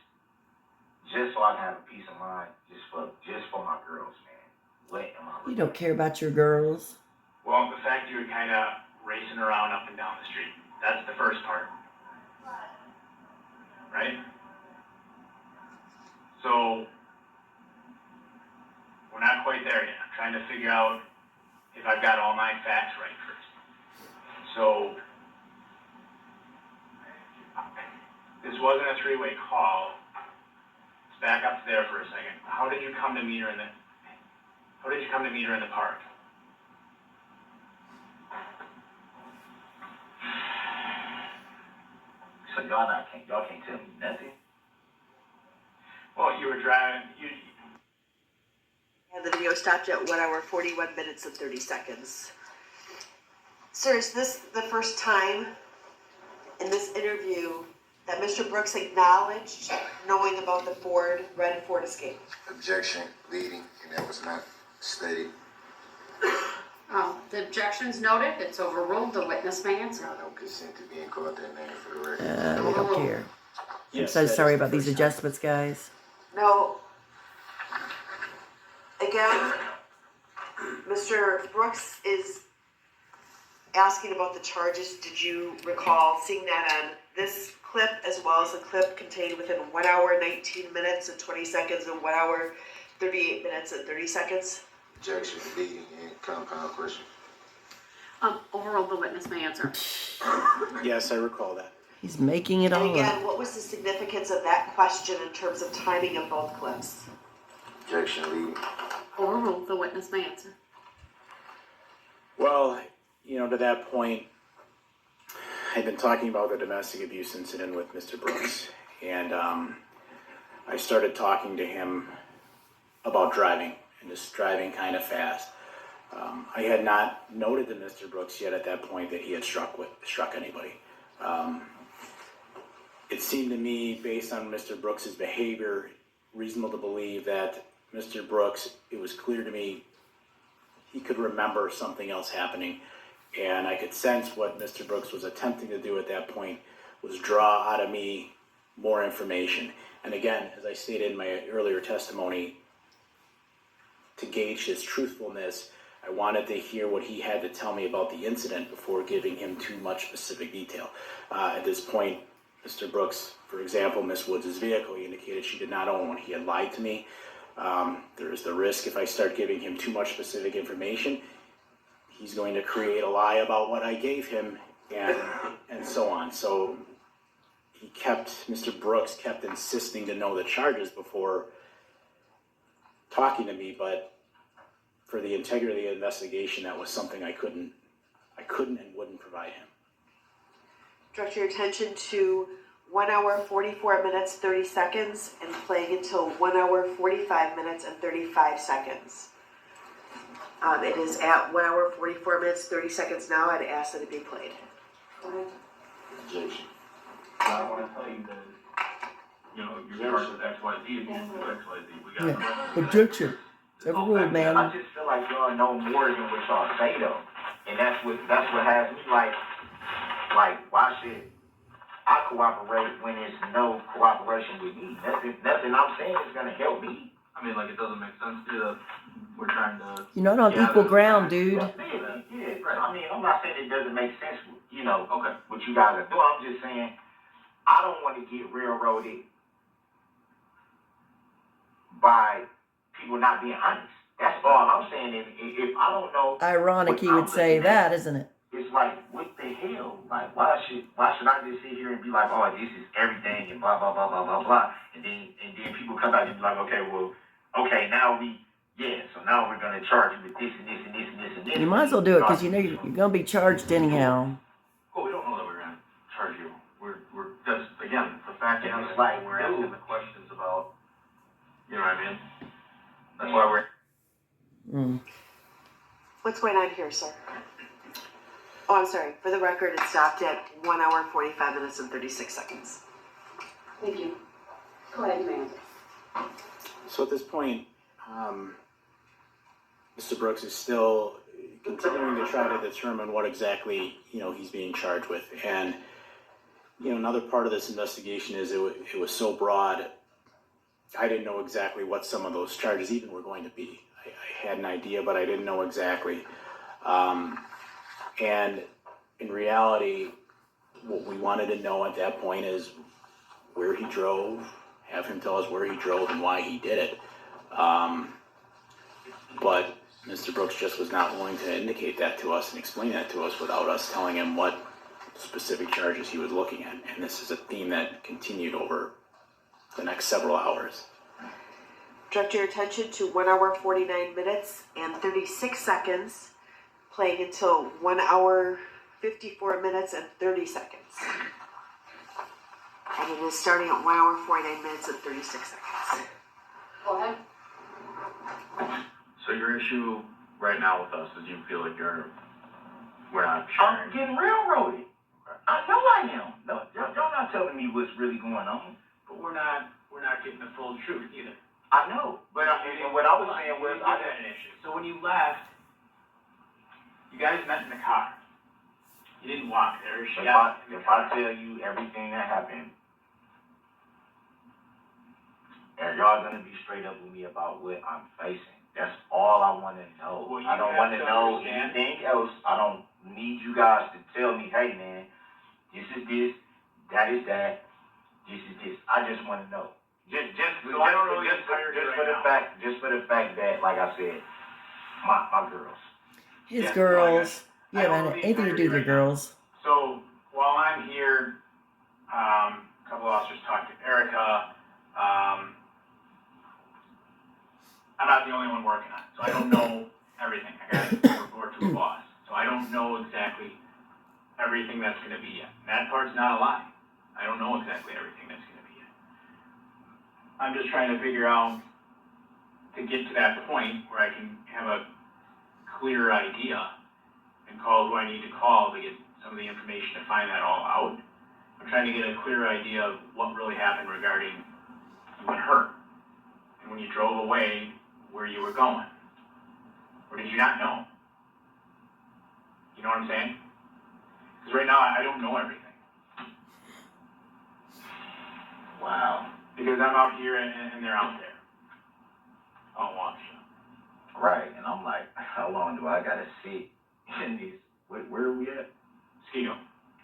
so I can have a peace of mind, just for my girls, man. What am I? You don't care about your girls. Well, the fact you were kind of racing around up and down the street. That's the first part. Right? So, we're not quite there yet. I'm trying to figure out if I've got all my facts right first. So, this wasn't a three-way call. Let's back up there for a second. How did you come to meet her in the park? So y'all can't tell me nothing. Well, you were driving. And the video stopped at 1 hour, 41 minutes, and 30 seconds. Sir, is this the first time in this interview that Mr. Brooks acknowledged knowing about the red Ford Escape? Objection. Leading, and that was not stated. The objection's noted. It's overruled. The witness may answer. I don't consent to being called that name for the record. We don't care. I'm Yes, so that is sorry the about these first time. adjustments, guys. No. Again, Mr. Brooks is asking about the charges. Did you recall seeing that on this clip as well as the clip contained within 1 hour, 19 minutes and 20 seconds and 1 hour, 38 minutes and 30 seconds? Objection. Leading, and compound question. Overruled. The witness may answer. Yes, I recall that. He's making it And all again, up. what was the significance of that question in terms of timing of both clips? Objection. Leading. Overruled. The witness may answer. Well, to that point, I've been talking about the domestic abuse incident with Mr. Brooks, and I started talking to him about driving, and just driving kind of fast. I had not noted to Mr. Brooks yet at that point that he had struck anybody. It seemed to me, based on Mr. Brooks's behavior, reasonable to believe that Mr. Brooks, it was clear to me, he could remember something else happening. And I could sense what Mr. Brooks was attempting to do at that point was draw out of me more information. And again, as I stated in my earlier testimony, to gauge his truthfulness, I wanted to hear what he had to tell me about the incident before giving him too much specific detail. At this point, Mr. Brooks, for example, Miss Woods' vehicle, he indicated she did not own one. He had lied to me. There is the risk if I start giving him too much specific information, he's going to create a lie about what I gave him, and so on. So Mr. Brooks kept insisting to know the charges before talking to me, but for the integrity of the investigation, that was something I couldn't and wouldn't provide him. Direct your attention to 1 hour, 44 minutes, 30 seconds, and playing until 1 hour, 45 minutes, and 35 seconds. It is at 1 hour, 44 minutes, 30 seconds now. I'd ask that it be played. Go ahead. Objection. I want to tell you that, you know, you're charged with XYZ, if you do XYZ, we got Yeah. Objection. It's overruled, I man. just feel like y'all know more than what y'all say though, and that's what has me like why should I cooperate when there's no cooperation with me? Nothing I'm saying is gonna help me. I mean, like, it doesn't make sense to, we're trying to. You're not on equal ground, dude. Yeah, right. I mean, I'm not saying it doesn't make sense, you know, Okay. what you guys are doing. I'm just saying I don't want to get railroaded by people not being honest. That's all I'm saying. If I don't know, Ironic you would say that, isn't it? it's like, what the hell? Like, why should I just sit here and be like, oh, this is everything and blah blah blah blah blah blah, and then people come back and be like, okay, now so now we're gonna charge you with this and this and this and this and this. You might as well do it because you know you're going to be charged anyhow. Well, we don't know that we're going to charge you. We're that's, again, the fact that It's like, we're asking the questions about, you know what I mean? That's why we're. What's going on here, sir? Oh, I'm sorry. For the record, it stopped at 1 hour, 45 minutes, and 36 seconds. Thank you. Go ahead, you may answer. So at this point, Mr. Brooks is still continuing to try to determine what exactly, he's being charged with. And, another part of this investigation is it was so broad, I didn't know exactly what some of those charges even were going to be. I had an idea, but I didn't know exactly. And in reality, what we wanted to know at that point is where he drove, have him tell us where he drove and why he did it. But Mr. Brooks just was not willing to indicate that to us and explain that to us without us telling him what specific charges he was looking at. And this is a theme that continued over the next several hours. Direct your attention to 1 hour, 49 minutes, and 36 seconds, playing until 1 hour, 54 minutes, and 30 seconds. And it is starting at 1 hour, 49 minutes, and 36 seconds. Go ahead. So your issue right now with us is you feel like we're not I'm sharing. getting railroaded. I know I am. No, y'all not telling me what's really going on. But we're not getting the full truth either. I know, but and what I was saying was, I had an issue. So when you left, you guys met in the car. You didn't walk there. She got in the if car. I tell you everything that happened, and y'all gonna be straight up with me about what I'm facing. That's all I want to know. Well, I don't want to know anything else. I don't need you guys to tell me, hey man, this is this, that is that, this is this. I just want to know. Just for the fact that, like I said, my girls. His Yeah, girls. I Yeah, don't man, believe anything to do with your right now. girls. So while I'm here, a couple of officers talked to Erica. I'm not the only one working on it, so I don't know everything. I got to report to a boss, so I don't know exactly everything that's going to be yet. That part's not a lie. I don't know exactly everything that's going to be yet. I'm just trying to figure out to get to that point where I can have a clear idea and call who I need to call to get some of the information to find that all out. I'm trying to get a clear idea of what really happened regarding you and her. And when you drove away, where you were going. Or did you not know? You know what I'm saying? Because right now, I don't know everything. Wow. Because I'm out here and they're out there. I'll watch them. Right, and I'm like, how long do I gotta sit in these, where are we at? Mosquito.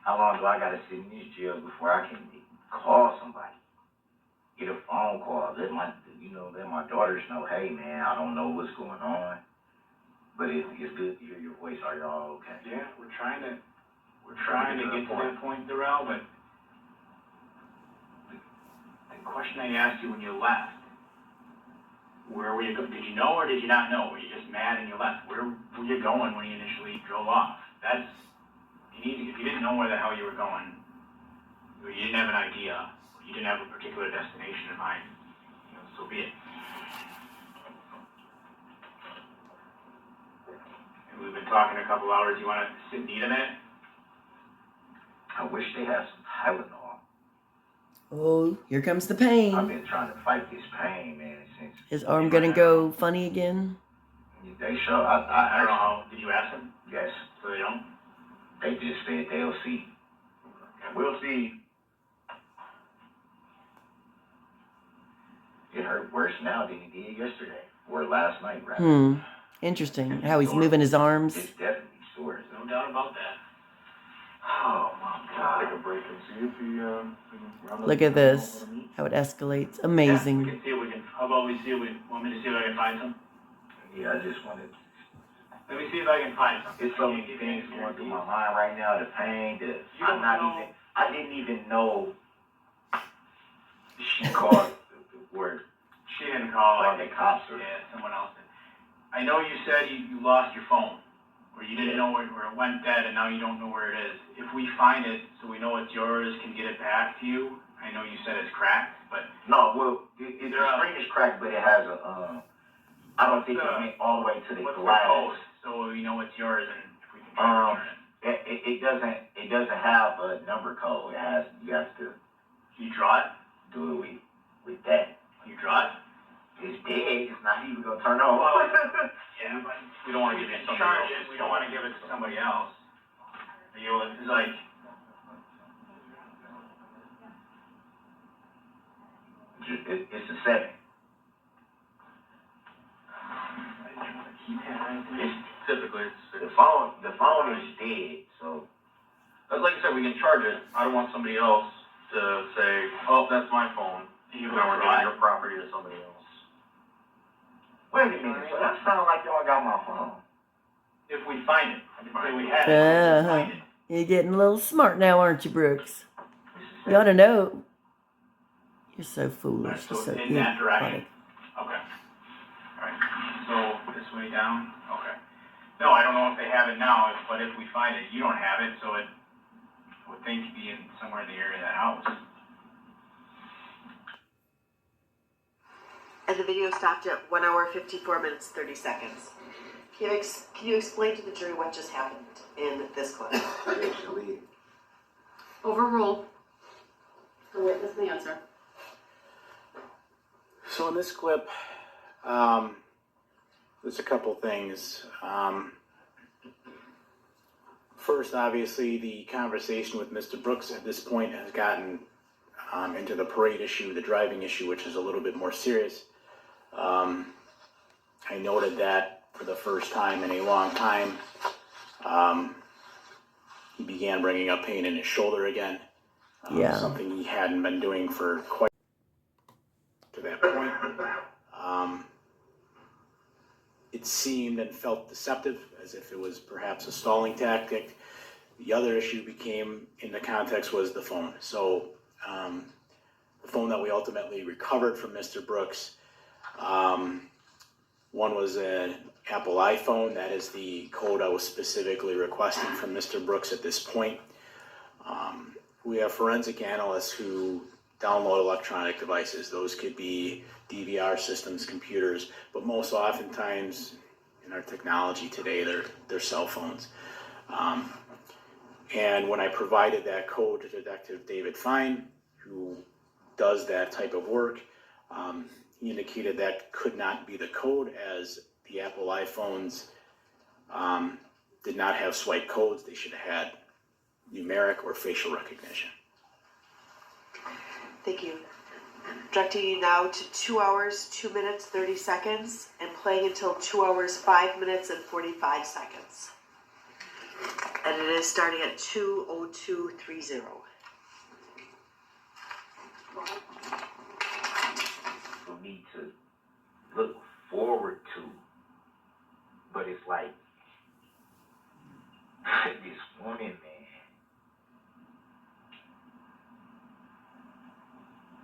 How long do I gotta sit in these jails before I can call somebody? Get a phone call, let my daughters know, hey man, I don't know what's going on, but it's good to hear your voice. Are y'all okay? Yeah, we're trying to get to that point, Darrell, but the question I asked you when you left, where were you going? Did you know or did you not know? Were you just mad and you left? Where were you going when you initially drove off? If you didn't know where the hell you were going, or you didn't have an idea, or you didn't have a particular destination in mind, so be it. And we've been talking a couple hours. You want to sit and eat a minute? I wish they had some Tylenol. Oh, here comes the I've pain. been trying to fight this pain, man, since His arm gonna go funny again? they show. I don't know how. Did you ask them? Yes, So they don't? they just said they'll see. We'll see. It hurt worse now than it did yesterday, or last night, rather. Interesting. How he's moving his arms. It's definitely sore. No doubt about that. Oh my God. Take a break and see if he round up Look at this. How it escalates. Yeah, we Amazing. can see if we can. How about we see if we want me to see if I can find some? Yeah, I just wanted. Let me see if I can find some. It's so many things going through my mind right now. The pain, I didn't even know she called the word. She didn't call. Or the cops or. Yeah, someone else did. I know you said you lost your phone, or you didn't know where it went dead, and now you don't know where it is. If we find it, so we know it's yours, can get it back to you. I know you said it's cracked, but No, well, the screen is cracked, but it has a. I don't think it went all the way to the what's the glass. code? So we know it's yours, and if we can try to return it. It doesn't have a number code. You have to You draw it? do it with that. You draw it? It's dead. It's not even gonna turn on. Yeah, but we don't want to give it to somebody else. We don't want to give it to somebody else. It's like, It's a 7. It's typically, The phone is dead. So like I said, we can charge it. I don't want somebody else to say, oh, that's my phone. Now we're giving your property to somebody else. wait a minute. So that sounds like y'all got my phone. if we find it. I didn't say we had it. If we find it. You're getting a little smart now, aren't you, Brooks? You ought to know. You're so foolish. So You're so it's in that direction. idiotic. Okay. Alright. So this way down? Okay. No, I don't know if they have it now, but if we find it, you don't have it, so I would think you'd be in somewhere in the area of that house. And the video stopped at 1 hour, 54 minutes, 30 seconds. Can you explain to the jury what just happened in this clip? Actually, Overrule. The witness may answer. So in this clip, there's a couple things. First, obviously, the conversation with Mr. Brooks at this point has gotten into the parade issue, the driving issue, which is a little bit more serious. I noted that for the first time in a long time, he began bringing up pain in his shoulder again. Something he hadn't been doing for quite to that point. It seemed and felt deceptive, as if it was perhaps a stalling tactic. The other issue became, in the context, was the phone. So the phone that we ultimately recovered from Mr. Brooks, one was Apple iPhone. That is the code I was specifically requesting from Mr. Brooks at this point. We have forensic analysts who download electronic devices. Those could be DVR systems, computers, but most oftentimes in our technology today, they're cell phones. And when I provided that code to Detective David Fine, who does that type of work, he indicated that could not be the code, as the Apple iPhones did not have swipe codes. They should have had numeric or facial recognition. Thank you. Directing you now to 2 hours, 2 minutes, 30 seconds, and playing until 2 hours, 5 minutes, and 45 seconds. And it is starting at 2:02:30. For me to look forward to, but it's like this woman, man,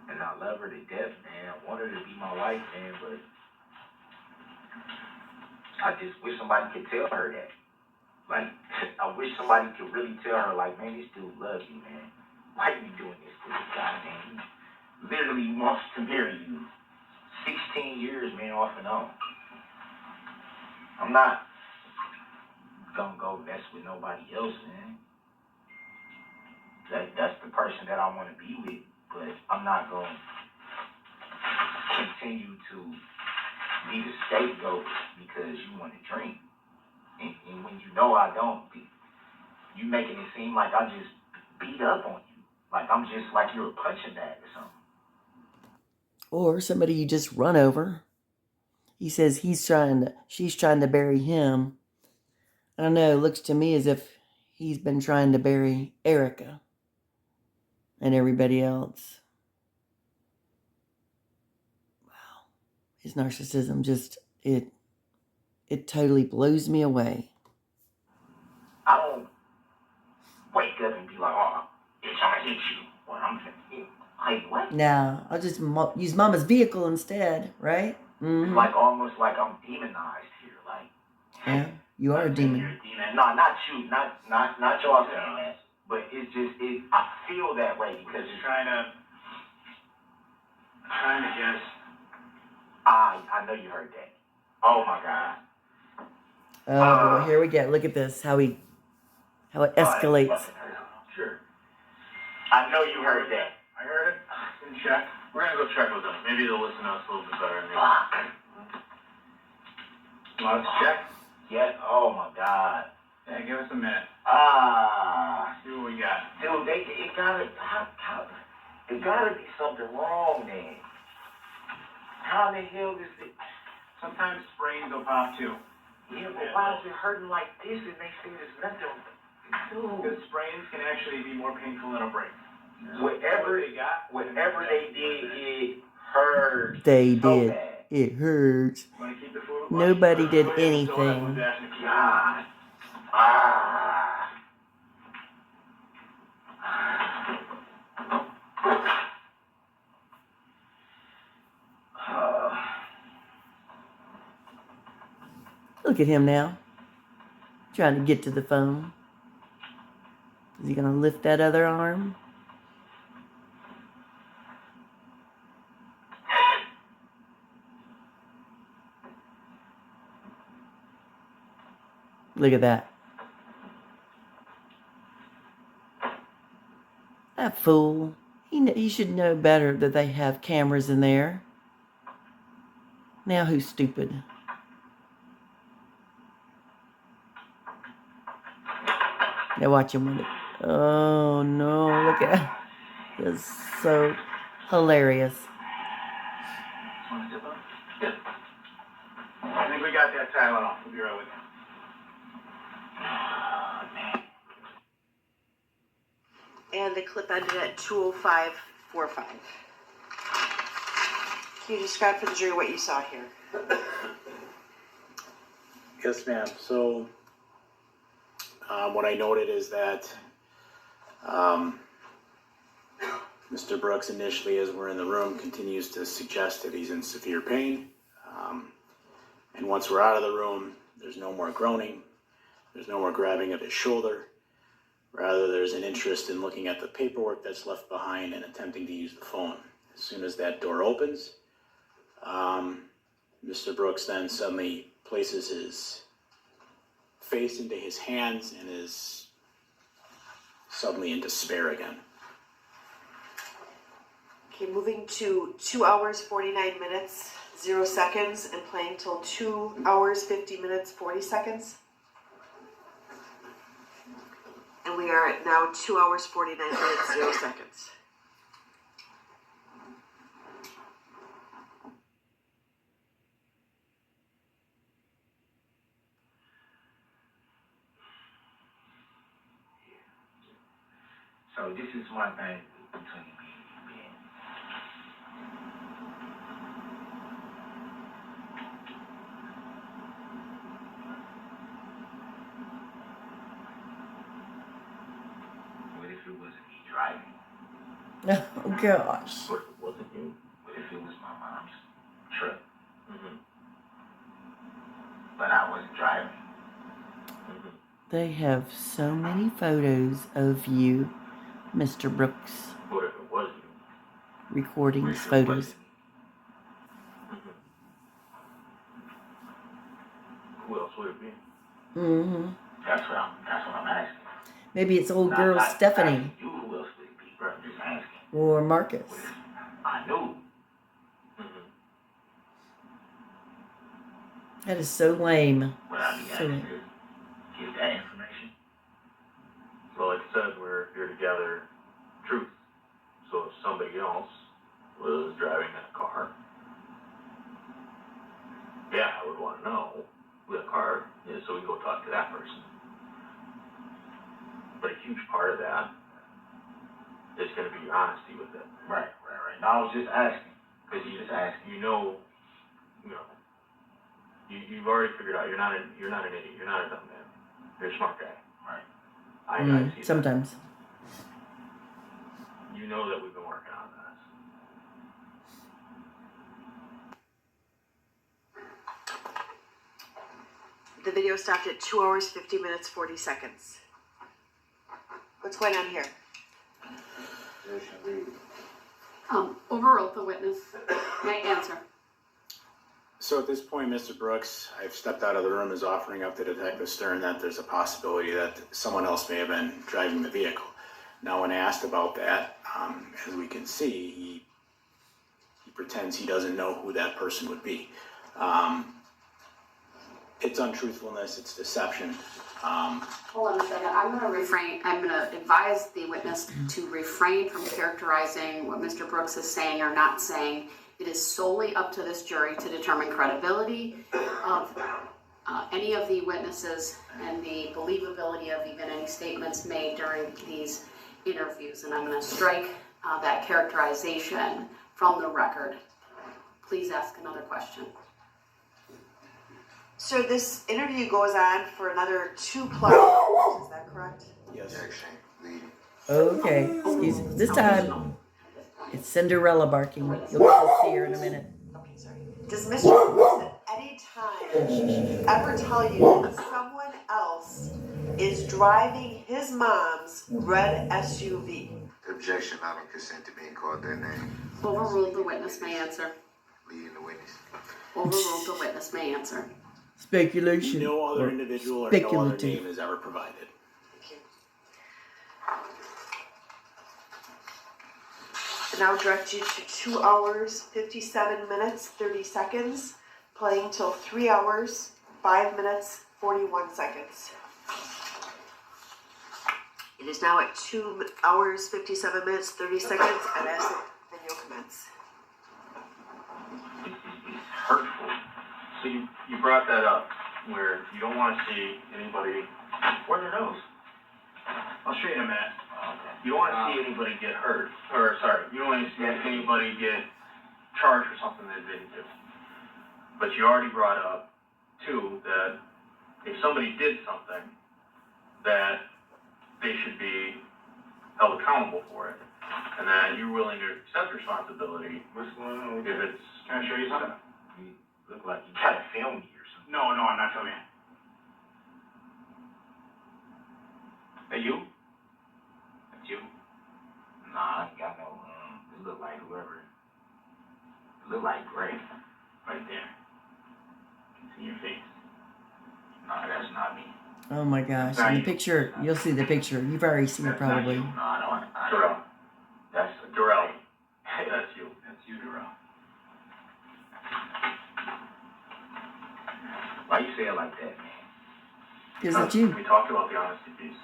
and I love her to death, man. I want her to be my wife, man, but I just wish somebody could tell her that. Like, I wish somebody could really tell her, like, man, this dude loves you, man. Why are you doing this to this guy, man? He literally wants to marry you. 16 years, man, off and on. I'm not gonna go mess with nobody else, man. That's the person that I want to be with, but I'm not gonna continue to be the scapegoat because you want to drink. And when you know I don't, you making it seem like I just beat up on you. Like I'm just like you're a punching bag or something. Or somebody you just run over. He says she's trying to bury him. I don't know, it looks to me as if he's been trying to bury Erica and everybody else. Wow. His narcissism just, it totally blows me away. I don't wake up and be like, oh, bitch, I'm gonna hit you. Or I'm gonna hit. Like, what? Now, I'll just use Mama's vehicle instead, right? Mm-hmm. It's like almost like I'm demonized here. Like, yeah, you are a demon. You're a demon. No, not you. Not y'all saying that. But it's just, I feel that way because it's trying to guess. I know you heard that. Oh my God. Oh, boy, here we go. Look at this, how it escalates. Sure. I know you heard that. I heard it. Didn't check. We're gonna go check with them. Maybe they'll listen to us a little bit better. You want us to check? Yeah. Oh my God. Yeah, give us a minute. See what we got. Dude, it gotta be something wrong, man. How the hell is it? Sometimes sprains will pop too. Yeah, but why is it hurting like this and they say there's nothing? Because sprains can actually be more painful than a break. Whatever they did, it hurt. They so did. bad. It hurts. Want to keep the food? Nobody did anything. God. Look at him now. Trying to get to the phone. Is he going to lift that other arm? Look at that. That fool. He should know better that they have cameras in there. Now who's stupid? Now watch him with it. Oh no, look at it. It's so hilarious. I think we got that Tylenol. We'll be right with you. And the clip ended at 2:05:45. Can you describe for the jury what you saw here? Yes, ma'am. So what I noted is that Mr. Brooks initially, as we're in the room, continues to suggest that he's in severe pain. And once we're out of the room, There's no more groaning. There's no more grabbing of his shoulder. Rather, there's an interest in looking at the paperwork that's left behind and attempting to use the phone. As soon as that door opens, Mr. Brooks then suddenly places his face into his hands and is suddenly in despair again. Okay, moving to 2 hours, 49 minutes, 0 seconds, and playing till 2 hours, 50 minutes, 40 seconds. And we are at now 2 hours, 49 minutes, 0 seconds. So this is one thing between me and you, Ben. What if it wasn't me driving? Oh gosh. What if it wasn't you? What if it was my mom's truck, Mm-hmm. but I wasn't driving? Mm-hmm. They have so many photos of you, Mr. Brooks, What if it was you? recordings, What if it photos. wasn't me? Mm-hmm. Who else would it be? Mm-hmm. That's what I'm asking. Maybe it's old Not- girl not Stephanie asking you who else would it be, bro. I'm just asking. or Marcus. What if I knew? Mm-hmm. That is so lame. Would I be So asking lame. to give that information? So like I said, we're here to gather truth. So if somebody else was driving that car, yeah, I would want to know who that car is so we can go talk to that person. But a huge part of that is going to be your honesty with it. Right. No, I was just asking. Because you just asking. You know, you've already figured out you're not an idiot. You're not a dumb man. You're a smart guy. Right. I see that. Sometimes. You know that we've been working on this. The video stopped at 2 hours, 50 minutes, 40 seconds. What's going on here? Overruled the witness may answer. So at this point, Mr. Brooks, I've stepped out of the room as offering up to Detective Stern that there's a possibility that someone else may have been driving the vehicle. Now, when asked about that, as we can see, he pretends he doesn't know who that person would be. It's untruthfulness, it's deception. Hold on a second. I'm going to advise the witness to refrain from characterizing what Mr. Brooks is saying or not saying. It is solely up to this jury to determine credibility of any of the witnesses and the believability of even any statements made during these interviews. And I'm going to strike that characterization from the record. Please ask another question. So this interview goes on for another 2+ hours, is that correct? Yes. Objection, leading. Okay, excuse me. This time, it's Cinderella barking. You'll see her in a minute. Okay, sorry. Does Mr. Brooks at any time ever tell you that someone else is driving his mom's red SUV? Objection, I don't consent to being called that name. Overruled, the witness may answer. Leading the witness. Overruled, the witness may answer. Speculation. No other or individual or no other speculative. name is ever provided. Thank you. And I'll direct you to 2 hours, 57 minutes, 30 seconds, playing till 3 hours, 5 minutes, 41 seconds. It is now at 2 hours, 57 minutes, 30 seconds, and as the video commence. It's hurtful. So you brought that up where you don't want to see anybody. Where are their nose? I'll show you in a minute. Okay. You don't want to see anybody get hurt, or sorry, you don't want to see anybody get charged for something they didn't do. But you already brought up too that if somebody did something, that they should be held accountable for it, and that you're willing to accept responsibility What's going on with if you? it's. Can I show you something? You look like you try to film me or something. No, I'm not filming. That you? That's you? Nah, I ain't got no, it look like whoever. It look like Gray. Right there. Can see your face. Nah, that's not me. Oh my gosh. In the picture, you'll see the picture. You've already seen it That's not probably. you. No, I don't. Darrell. That's Darrell. That's you. That's you, Darrell. Why you say it like that, man? Because it's you. We talked about the honesty piece.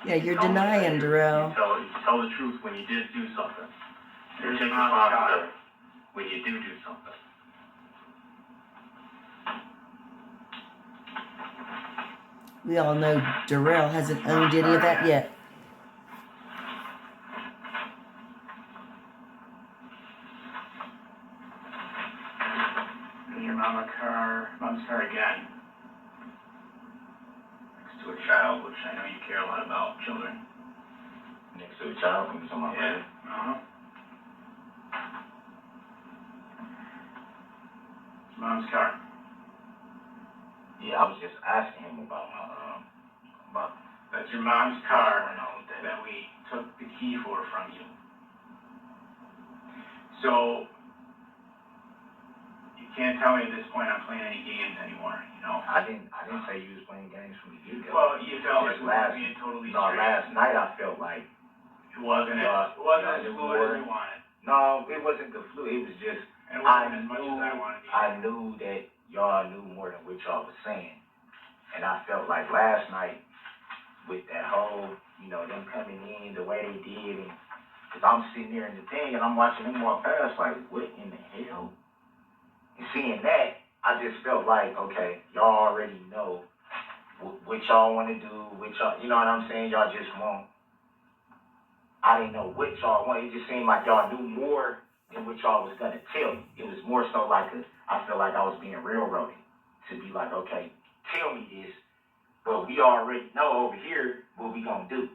Yeah, you're Tell me that denying, you Darrell. tell the truth when you did do something. You take Mom's responsibility when you do something. We all know Darrell hasn't owned any of that yet. There's your mom's car again. Next to a child, which I know you care a lot about, children. Next to a child, when you talking about Yeah. that? Uh-huh. It's mom's car. Yeah, I was just asking him about That's your mom's car what's going on with that. that we took the key for from you. So, you can't tell me at this point I'm playing any games anymore, you know? I didn't say you was playing games from the get-go. Well, you felt like Just we were being totally No, straight. last night I felt like, It wasn't Yeah, as fluid yeah, as you wanted. no, it wasn't the flu. It was just, And it wasn't as much as I wanted to. I knew that y'all knew more than what y'all was saying. And I felt like last night, with that whole, them coming in the way they did, and because I'm sitting there in the thing and I'm watching them walk past, like, what in the hell? And seeing that, I just felt like, okay, y'all already know what y'all want to do, what y'all, you know what I'm saying? Y'all just want. I didn't know what y'all want. It just seemed like y'all knew more than what y'all was gonna tell me. It was more so like I feel like I was being railroaded to be like, okay, tell me this, but we already know over here what we gonna do.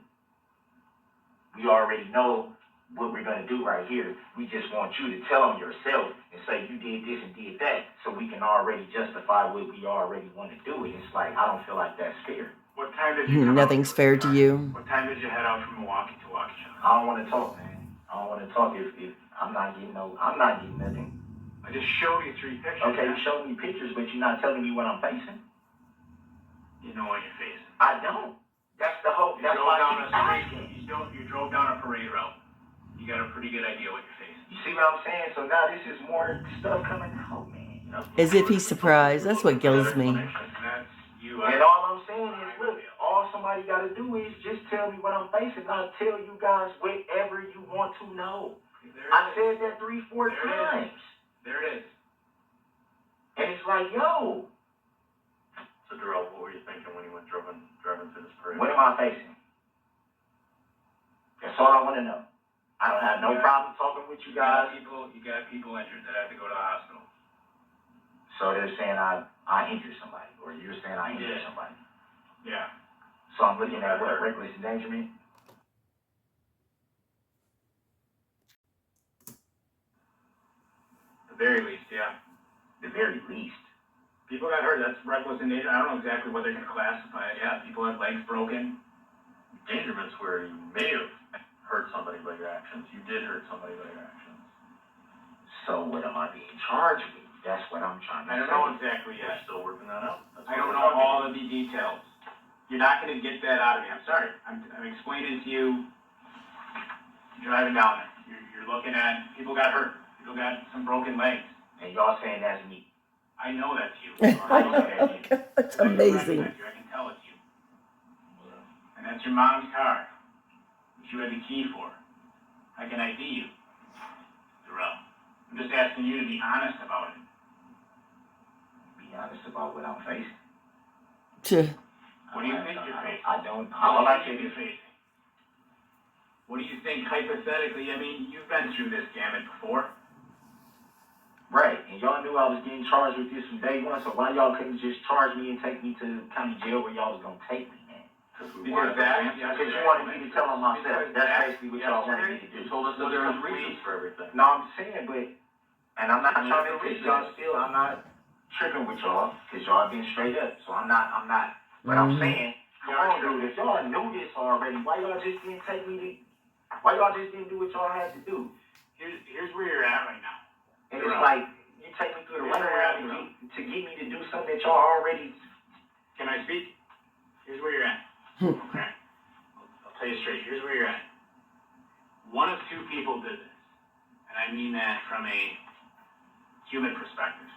We already know what we're gonna do right here. We just want you to tell them yourself and say you did this and did that, so we can already justify what we already want to do. And it's like I don't feel like that's fair. What time did you come Nothing's out? fair to you. What time did you head out from Milwaukee to Waukesha? I don't want to talk, man. I don't want to talk if I'm not getting nothing. I just showed you 3 pictures. Okay, you showed me pictures, but you're not telling me what I'm facing. You know what you're facing. I don't. That's the whole. You That's drove why down I a keep street. asking. You drove down a parade route. You got a pretty good idea what you're facing. You see what I'm saying? So now this is more stuff coming out, man. As if he's surprised. That's what kills me. And that's you. And all I'm saying is, look, all somebody got to do is just tell me what I'm facing. I'll tell you guys whatever you want to know. I said that 3-4 times. There it is. And it's like, yo, So, Darrell, what were you thinking when you went driving to this parade? what am I facing? That's all I want to know. I don't have no problem talking with you guys. You got people injured that had to go to the hospital. So they're saying I injured somebody, or you're saying I injured Yeah. somebody. Yeah. So I'm looking at what, reckless endangerment? At the very least, yeah. The very least. People got hurt. That's reckless endangerment. I don't know exactly what they're going to classify it. Yeah, people had legs broken. Endangerment's where you may have hurt somebody by your actions. You did hurt somebody by your actions. So what am I being charged with? That's what I'm trying to I don't say. know exactly We're yet. still working that out. That's I what don't we're know talking all about. of the details. You're not going to get that out of me. I'm sorry. I'm explaining to you. You're driving down there. You're looking at people got hurt. People got some broken legs. And y'all saying that's me. I know that's you. That's amazing. I can tell it's you. And that's your mom's car, which you had the key for. I can ID you, Darrell. I'm just asking you to be honest about it. Be honest about what I'm facing. What do you think you're facing? I don't. All All I you can be facing. What do you think hypothetically? I mean, you've been through this gamut before. Right, and y'all knew I was getting charged with this from day one, so why y'all couldn't just charge me and take me to county jail where y'all was gonna take me, man? Because you wanted me to tell them myself. That's basically what y'all wanted me to do. You told us that there was reasons for everything. No, I'm saying, but, and I'm not trying to teach y'all still, I'm not tripping with y'all, because y'all been straight up, so I'm not, but I'm saying, Come on, dude, if y'all knew this already, why y'all just didn't take me to, why y'all just didn't do what y'all had to do? Here's where you're at right now. And it's like, you take me through the runaround to get me to do something that y'all already. Can I speak? Here's where you're at. Okay. I'll tell you straight. Here's where you're at. One of two people did this. And I mean that from a human perspective.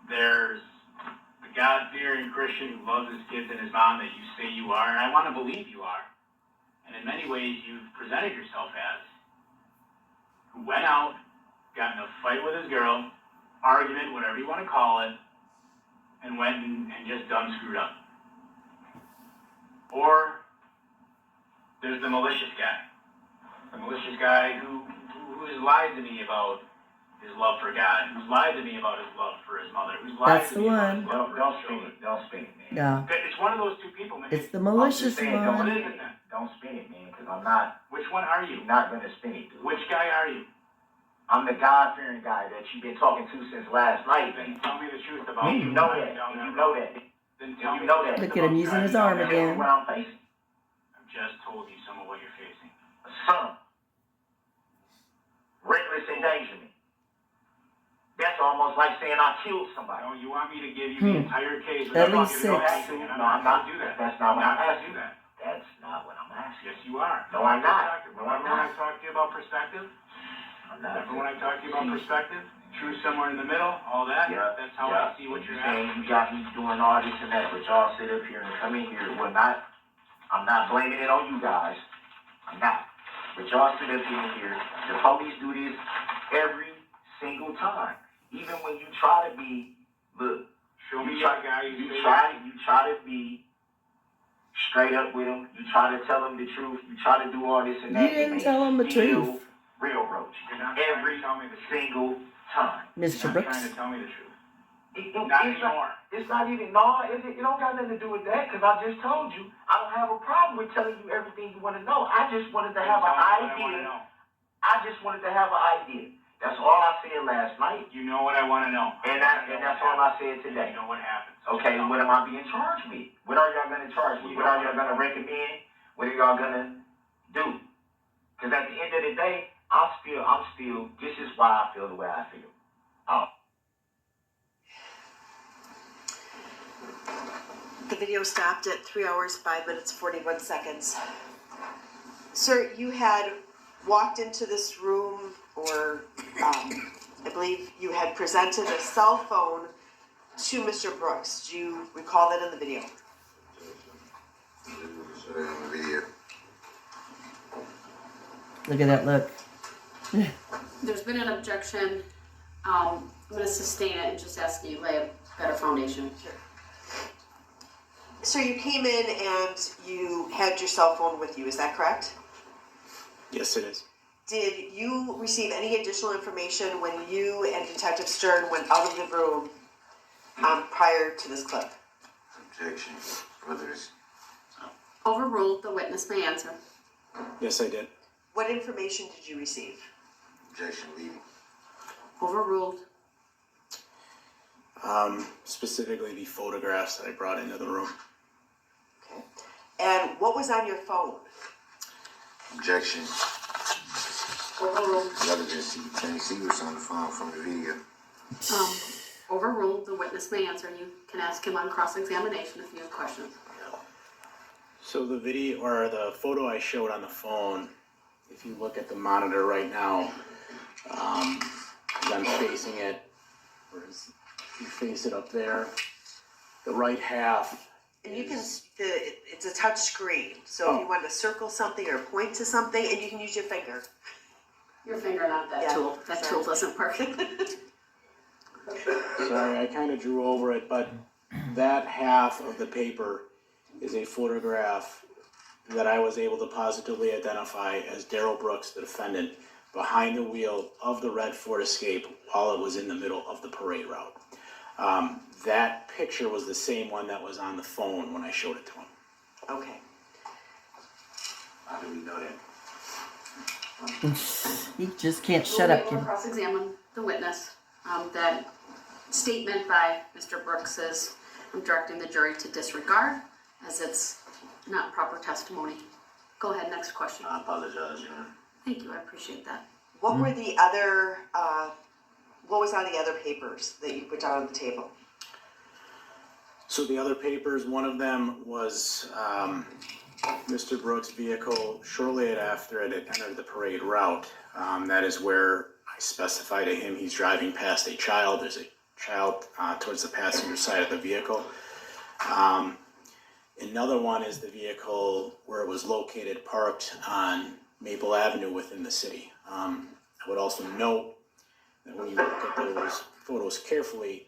There's the God-fearing Christian who loves his kids and his mom that you say you are, and I want to believe you are. And in many ways, you've presented yourself as, who went out, got in a fight with his girl, argument, whatever you want to call it, and went and just done screwed up. Or there's the malicious guy. The malicious guy who's lied to me about his love for God, who's lied to me about his love for his mother, who's lied That's the to me about one. his love for his Don't spin children. it, don't spin it, man. No, It's one of those two people, man. it's the I'm malicious just saying, don't one. What is it then? Don't spin it, man, because I'm not, Which one are you? not gonna spin it, dude. Which guy are you? I'm the God-fearing guy that you've been talking to since last night, Then man. tell me the truth about And you know that, down and you that know road. that, Then and tell you me know the that. truth Look at him about using his driving arm down that again. road. What I'm facing. I've just told you some of what you're facing. Son. Reckless endangerment. That's almost like saying I killed somebody. No, you want me to give you the entire case At without least giving you 6. anything, and I'm No, not I'm not. going to do that. That's not what I'm I'm not going to asking. do that. That's not what I'm asking. Yes, you are. No, I'm not. No, Remember I'm when I not. talked to you about perspective? I'm not. Remember when I talked to you about perspective? Truth somewhere in the middle, all that? Yeah, That's how yeah. I see what You're you're saying at. you got me doing all this and that, but y'all sit up here and come in here. Well, I'm not blaming it on you guys. I'm not. But y'all sit up in here. The police do this every single time. Even when you try to be, look, Show me you that guy you say try to be straight up with them. You try to tell them the truth. You try to do all this and You that. didn't and they tell him the still truth. Railroad you. You're not trying Every to tell me the truth. single time. You're Mr. not Brooks. trying to tell me the truth. Not anymore. It's not even, no, it don't got nothing to do with that, because I just told you, I don't have a problem with telling you everything you want to know. I just wanted to have an idea. I just wanted to have an idea. That's all I said last night. You know what I want to know. And that's all I said today. You know what happened. Okay, what am I being charged with? What are y'all going to charge me? What are y'all going to recommend? What are y'all going to do? Because at the end of the day, I'm still, this is why I feel the way I feel. The video stopped at 3 hours, 5 minutes, 41 seconds. Sir, you had walked into this room, or I believe you had presented a cell phone to Mr. Brooks. Do you recall that in the video? Show that on the video. Look at that look. There's been an objection. I'm going to sustain it and just ask you to lay a better foundation. Sure. So you came in and you had your cell phone with you, is that correct? Yes, it is. Did you receive any additional information when you and Detective Stern went out of the room prior to this clip? Objection. Others. Overruled, the witness may answer. Yes, I did. What information did you receive? Objection leading. Overruled. Specifically the photographs that I brought into the room. Okay. And what was on your phone? Objection. Overruled. The other can see. Can't see what's on the phone from the video. Overruled, the witness may answer. You can ask him on cross-examination if you have questions. So the video, or the photo I showed on the phone, if you look at the monitor right now, as I'm facing it, you face it up there, the right half. And you can, it's a touch screen, so if you want to circle something or point to something, and you can use your finger. Your finger, not that Yeah, tool. That sorry. tool doesn't work. Sorry, I kind of drew over it, but that half of the paper is a photograph that I was able to positively identify as Darrell Brooks, the defendant, behind the wheel of the red Ford Escape while it was in the middle of the parade route. That picture was the same one that was on the phone when I showed it to him. Okay. How do we know that? He just can't shut up, We'll kid. cross-examine the witness. That statement by Mr. Brooks is, I'm directing the jury to disregard as it's not proper testimony. Go ahead, next question. I apologize, Your Honor. Thank you, I appreciate that. What were the other, what was on the other papers that you put down on the table? So the other papers, one of them was Mr. Brooks' vehicle shortly after it had entered the parade route. That is where I specify to him he's driving past a child. There's a child towards the passenger side of the vehicle. Another one is the vehicle where it was located parked on Maple Avenue within the city. I would also note that when you look at those photos carefully,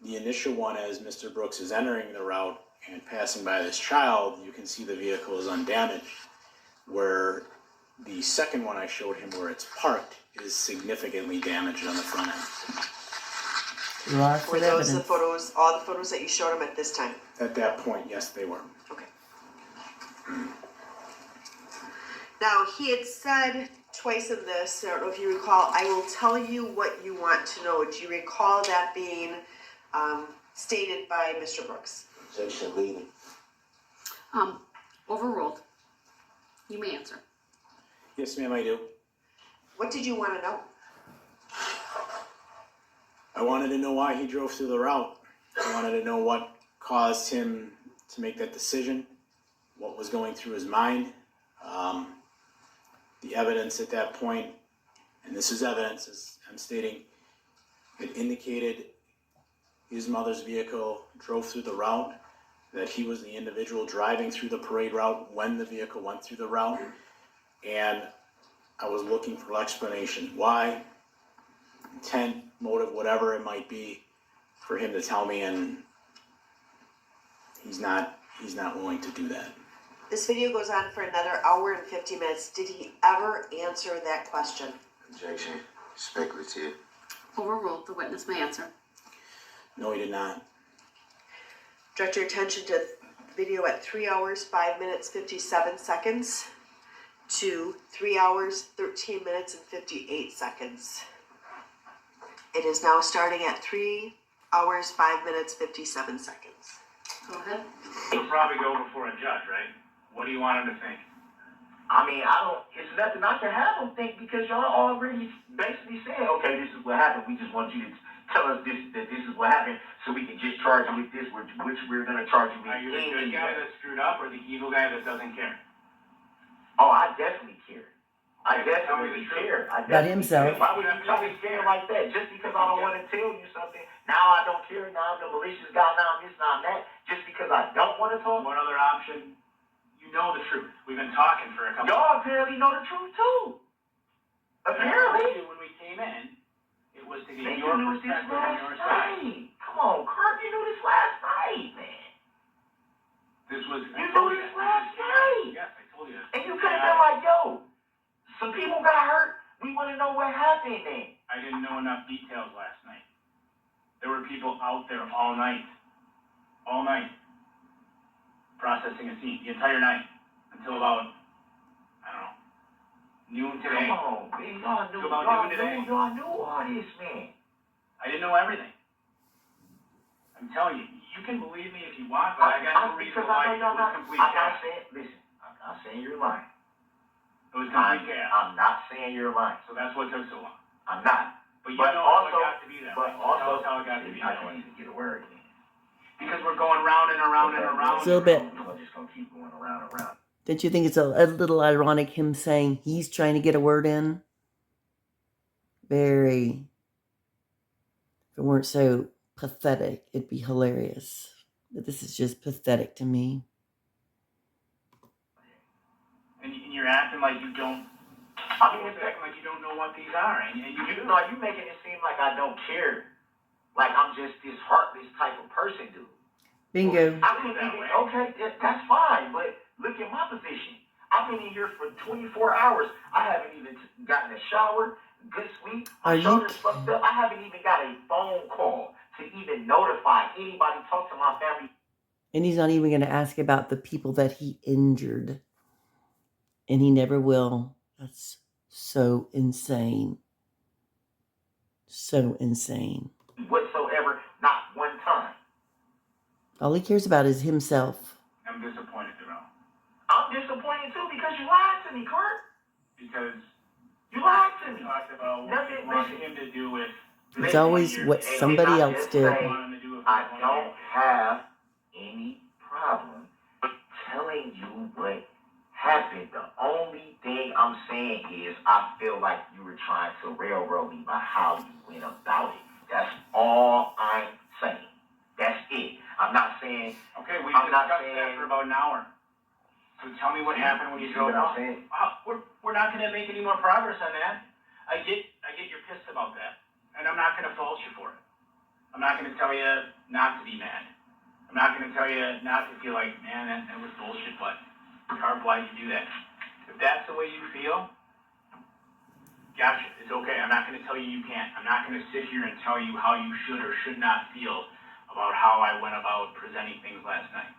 the initial one as Mr. Brooks is entering the route and passing by this child, you can see the vehicle is undamaged, where the second one I showed him where it's parked is significantly damaged on the front end. Lots Were of those the evidence. photos, all the photos that you showed him at this time? At that point, yes, they were. Okay. Now, he had said twice in this, I don't know if you recall, I will tell you what you want to know. Do you recall that being stated by Mr. Brooks? Objection leading. Overruled. You may answer. Yes, ma'am, I do. What did you want to know? I wanted to know why he drove through the route. I wanted to know what caused him to make that decision, what was going through his mind. The evidence at that point, and this is evidence, as I'm stating, it indicated his mother's vehicle drove through the route, that he was the individual driving through the parade route when the vehicle went through the route, and I was looking for an explanation. Why? Intent, motive, whatever it might be, for him to tell me, and he's not willing to do that. This video goes on for another hour and 50 minutes. Did he ever answer that question? Objection. Speculative. Overruled. The witness may answer. No, he did not. Direct your attention to video at 3 hours, 5 minutes, 57 seconds to 3 hours, 13 minutes, and 58 seconds. It is now starting at 3 hours, 5 minutes, 57 seconds. Go ahead. He'll probably go before a judge, right? What do you want him to think? I mean, it's nothing I can have them think because y'all already basically said, okay, this is what happened. We just want you to tell us that this is what happened so we can just charge you with this, which we're going to charge you with. Are you the good guy that screwed up or the evil guy that doesn't care? Oh, I definitely care. I Okay, tell me definitely the truth. care. I About definitely himself. care. Why would you tell me scared like that? Just because I don't want to tell you something, now I don't care, now I'm the malicious guy, now I'm this, now I'm that, just because I don't want to talk? One other option, you know the truth. We've been talking for a couple Y'all apparently know the truth too. Apparently. When we came in, it was to get Man, your you knew this perspective on your last side. night. Come on, Kurt, you knew this last night, man. This was. You knew this last night. Yes, I told you. And you could have been like, yo, some people got hurt. We want to know what happened then. I didn't know enough details last night. There were people out there all night, processing a scene, the entire night, until about, I don't know, noon today. Come on, man. Y'all knew all this, man. I didn't know everything. I'm telling you, you can believe me if you want, but I got no reason why it was complete chaos. I'm not saying you're lying. It was complete chaos. I'm not saying you're lying. So that's what took so long. I'm not. But you But know also- how it got to be that way. But also, Tell us how it got to be I that can't way. even get a word in. Because we're going round and around and around. It's a little bit. We're just gonna keep going around and around. Don't you think it's a little ironic him saying he's trying to get a word in? Very. If it weren't so pathetic, it'd be hilarious. But this is just pathetic to me. And you're acting like you don't. I mean, You're acting like you don't know what these are, and you do. No, you making it seem like I don't care. Like I'm just this heartless type of person, dude. Bingo. I couldn't even, okay, that's fine, but look at my position. I've been in here for 24 hours. I haven't even gotten a shower, good sleep. Are My you shoulders fucked up. I haven't even got a phone call to even notify anybody, talk to my family. And he's not even going to ask about the people that he injured. And he never will. That's so insane. So insane. Whatsoever, not one time. All he cares about is himself. I'm disappointed, Darrell. I'm disappointed too because you lied to me, Kurt. Because You lied to we me. talked about what Nothing, you wanted listen. him to do with It's always what somebody else did. wanted him to do with I his don't have any problem telling you what happened. The only thing I'm saying is I feel like you were trying to railroad me by how you went about it. That's all I'm saying. That's it. I'm not saying. Okay, we I'm not discussed saying- that for about an hour. So tell me what happened when you See drove what I'm off. saying? We're not going to make any more progress on that. I get you're pissed about that, and I'm not going to fault you for it. I'm not going to tell you not to be mad. I'm not going to tell you not to feel like, man, that was bullshit, but Carp, why'd you do that? If that's the way you feel, gotcha, it's okay. I'm not going to tell you you can't. I'm not going to sit here and tell you how you should or should not feel about how I went about presenting things last night.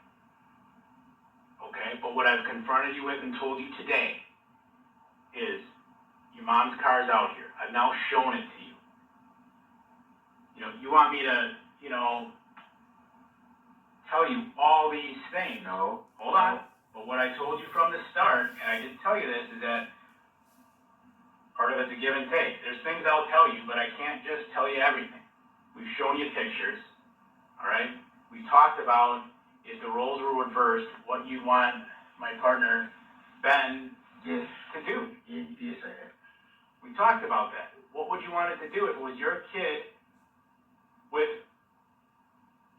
Okay, but what I've confronted you with and told you today is your mom's car's out here. I've now shown it to you. You know, you want me to, tell you all these things. No. Hold on. But what I told you from the start, and I didn't tell you this, is that part of it's a give and take. There's things I'll tell you, but I can't just tell you everything. We've shown you pictures, all right? We talked about if the roles were reversed, what you'd want my partner, Ben, Yes. to do. Yeah, you did say that. We talked about that. What would you want it to do if it was your kid with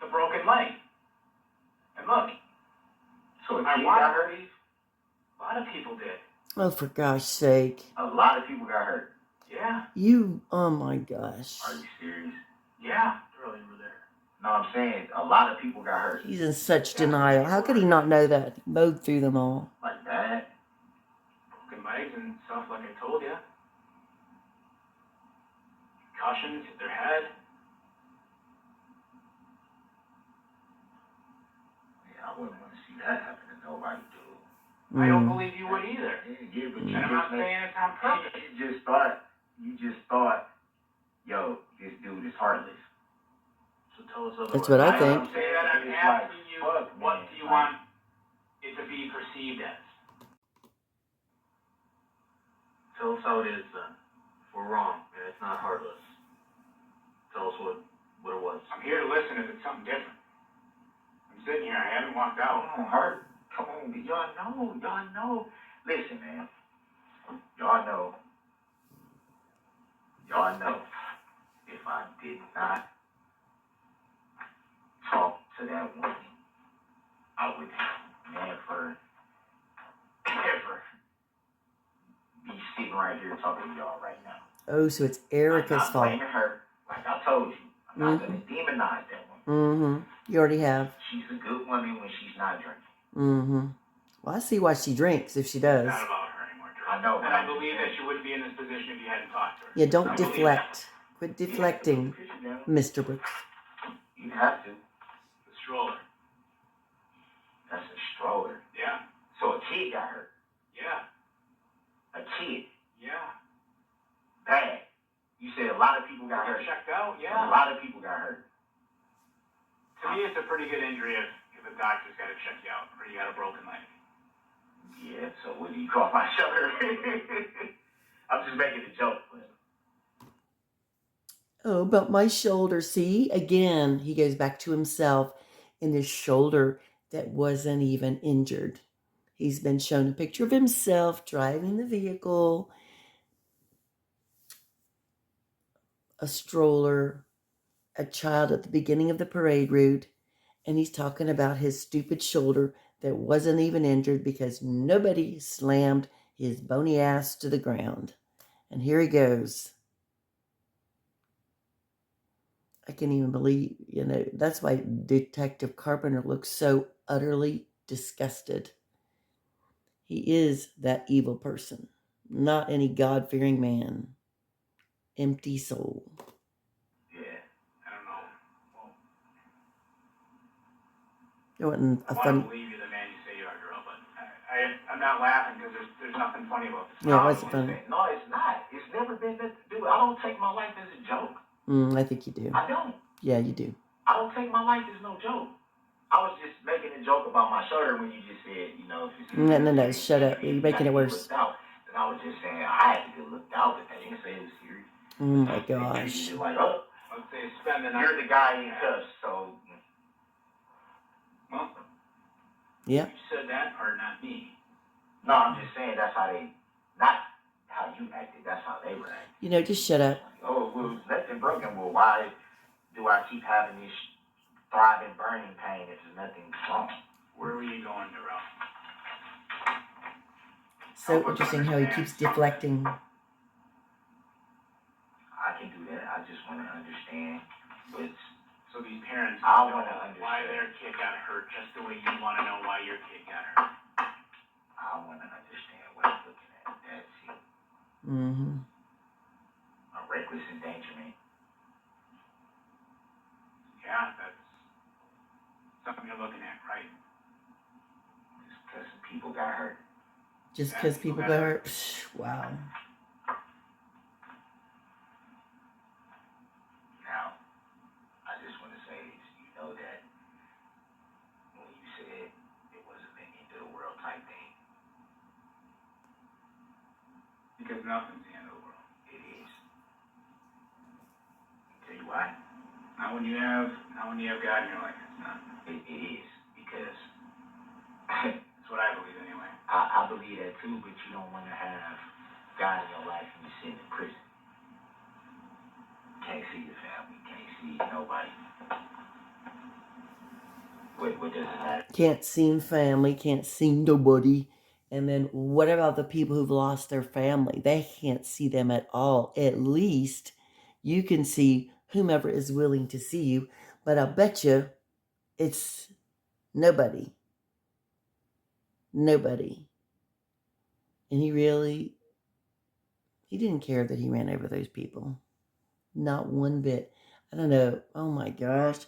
the broken leg? And look, So a I kid want got hurt? a lot of people did. Oh, for gosh sake. A lot of people got hurt. Yeah, Oh my gosh. Are you serious? yeah. Early you were there. No, I'm saying a lot of people got hurt. He's in such denial. How could he not know that? He mowed through them all. Like that? Broken legs and stuff like I told you. Concussions hit their head. Yeah, I wouldn't want to see that happen to nobody, dude. I don't believe you would either. Yeah, but you And I'm not just saying it's on purpose. you just thought, yo, this dude is heartless. So tell us otherwise. That's what I I think. don't say that. I'm It's asking like, you, fuck, what man. do you want it to be perceived as? Tell us how it is then. If we're wrong and it's not heartless, tell us what it was. I'm here to listen if it's something different. I'm sitting here. I haven't walked Come out. on, Hurt. Come on, y'all know. Listen, man. Y'all know. If I did not talk to that woman, I would never, ever be sitting right here talking to y'all right now. Oh, so it's I'm Erica's not fault. blaming her. Like I told you, I'm not going to demonize that woman. Mm-hmm. You already have. She's a good woman when she's not drinking. Mm-hmm. Well, I see why she drinks if she does. It's not about her anymore, Drew. I know. And I believe that you wouldn't be in this position if you hadn't talked to her. Yeah, don't I believe deflect. Quit deflecting, Mr. Brooks. You have to. The stroller. That's a stroller. Yeah. So a kid got hurt. Yeah. A kid. Yeah. Bad. You said a lot of people got hurt. Checked out. A Yeah. lot of people got hurt. To me, it's a pretty good injury if the doctor's got to check you out or you got a broken leg. Yeah, so what do you call my shoulder? I'm just making a joke. But Oh, but my shoulder. See, again, he goes back to himself in his shoulder that wasn't even injured. He's been shown a picture of himself driving the vehicle, a stroller, a child at the beginning of the parade route, and he's talking about his stupid shoulder that wasn't even injured because nobody slammed his bony ass to the ground. And here he goes. I can't even believe, that's why Detective Carpenter looks so utterly disgusted. He is that evil person, not any God-fearing man. Empty soul. yeah. I don't know. It wasn't I a want funny. to believe you're the man you say you are, girl, but I'm not laughing because there's nothing funny about this. Yeah, it wasn't funny. No, it's not. It's never been that. Dude, I don't take my life as a joke. I think you do. I don't. Yeah, you do. I don't take my life as no joke. I was just making a joke about my shoulder when you just said, you know, if it's No, shut up. You're making it worse. Looked out. And I was just saying I had to get looked out, but they didn't say it was serious. Oh my They gosh. treated it like, oh, Let's say spend the night. you're the guy in cuffs, so Well, Yeah. you said that or not me? no, I'm just saying that's how they, not how you acted, that's how they were acting. You know, just shut up. Oh, well, nothing broken. Well, why do I keep having this thriving, burning pain if there's nothing wrong? Where were you going, Darrell? So interesting how he keeps deflecting. I can do that. I just want to understand what's. So these parents I know want to understand why their kid got hurt just the way you want to know why your kid got hurt. I want to understand what I'm looking at. That's it. Mm-hmm. A reckless endangerment. Yeah, that's something you're looking at, right? Just because some people got hurt. Just because people got hurt. Psh, wow. Now, I just want to say this. You know that when you said it wasn't the end of the world type thing, Because nothing's the end of the world. it is. I'll tell you why. Not when you have God in your life. It's not. It is because That's what I believe anyway. I believe that too, but you don't want to have God in your life when you're sitting in prison. Can't see your family, can't see nobody. What does it matter? Can't see family, can't see nobody. And then what about the people who've lost their family? They can't see them at all. At least you can see whomever is willing to see you. But I'll bet you it's nobody. Nobody. And he didn't care that he ran over those people. Not one bit. I don't know. Oh my gosh.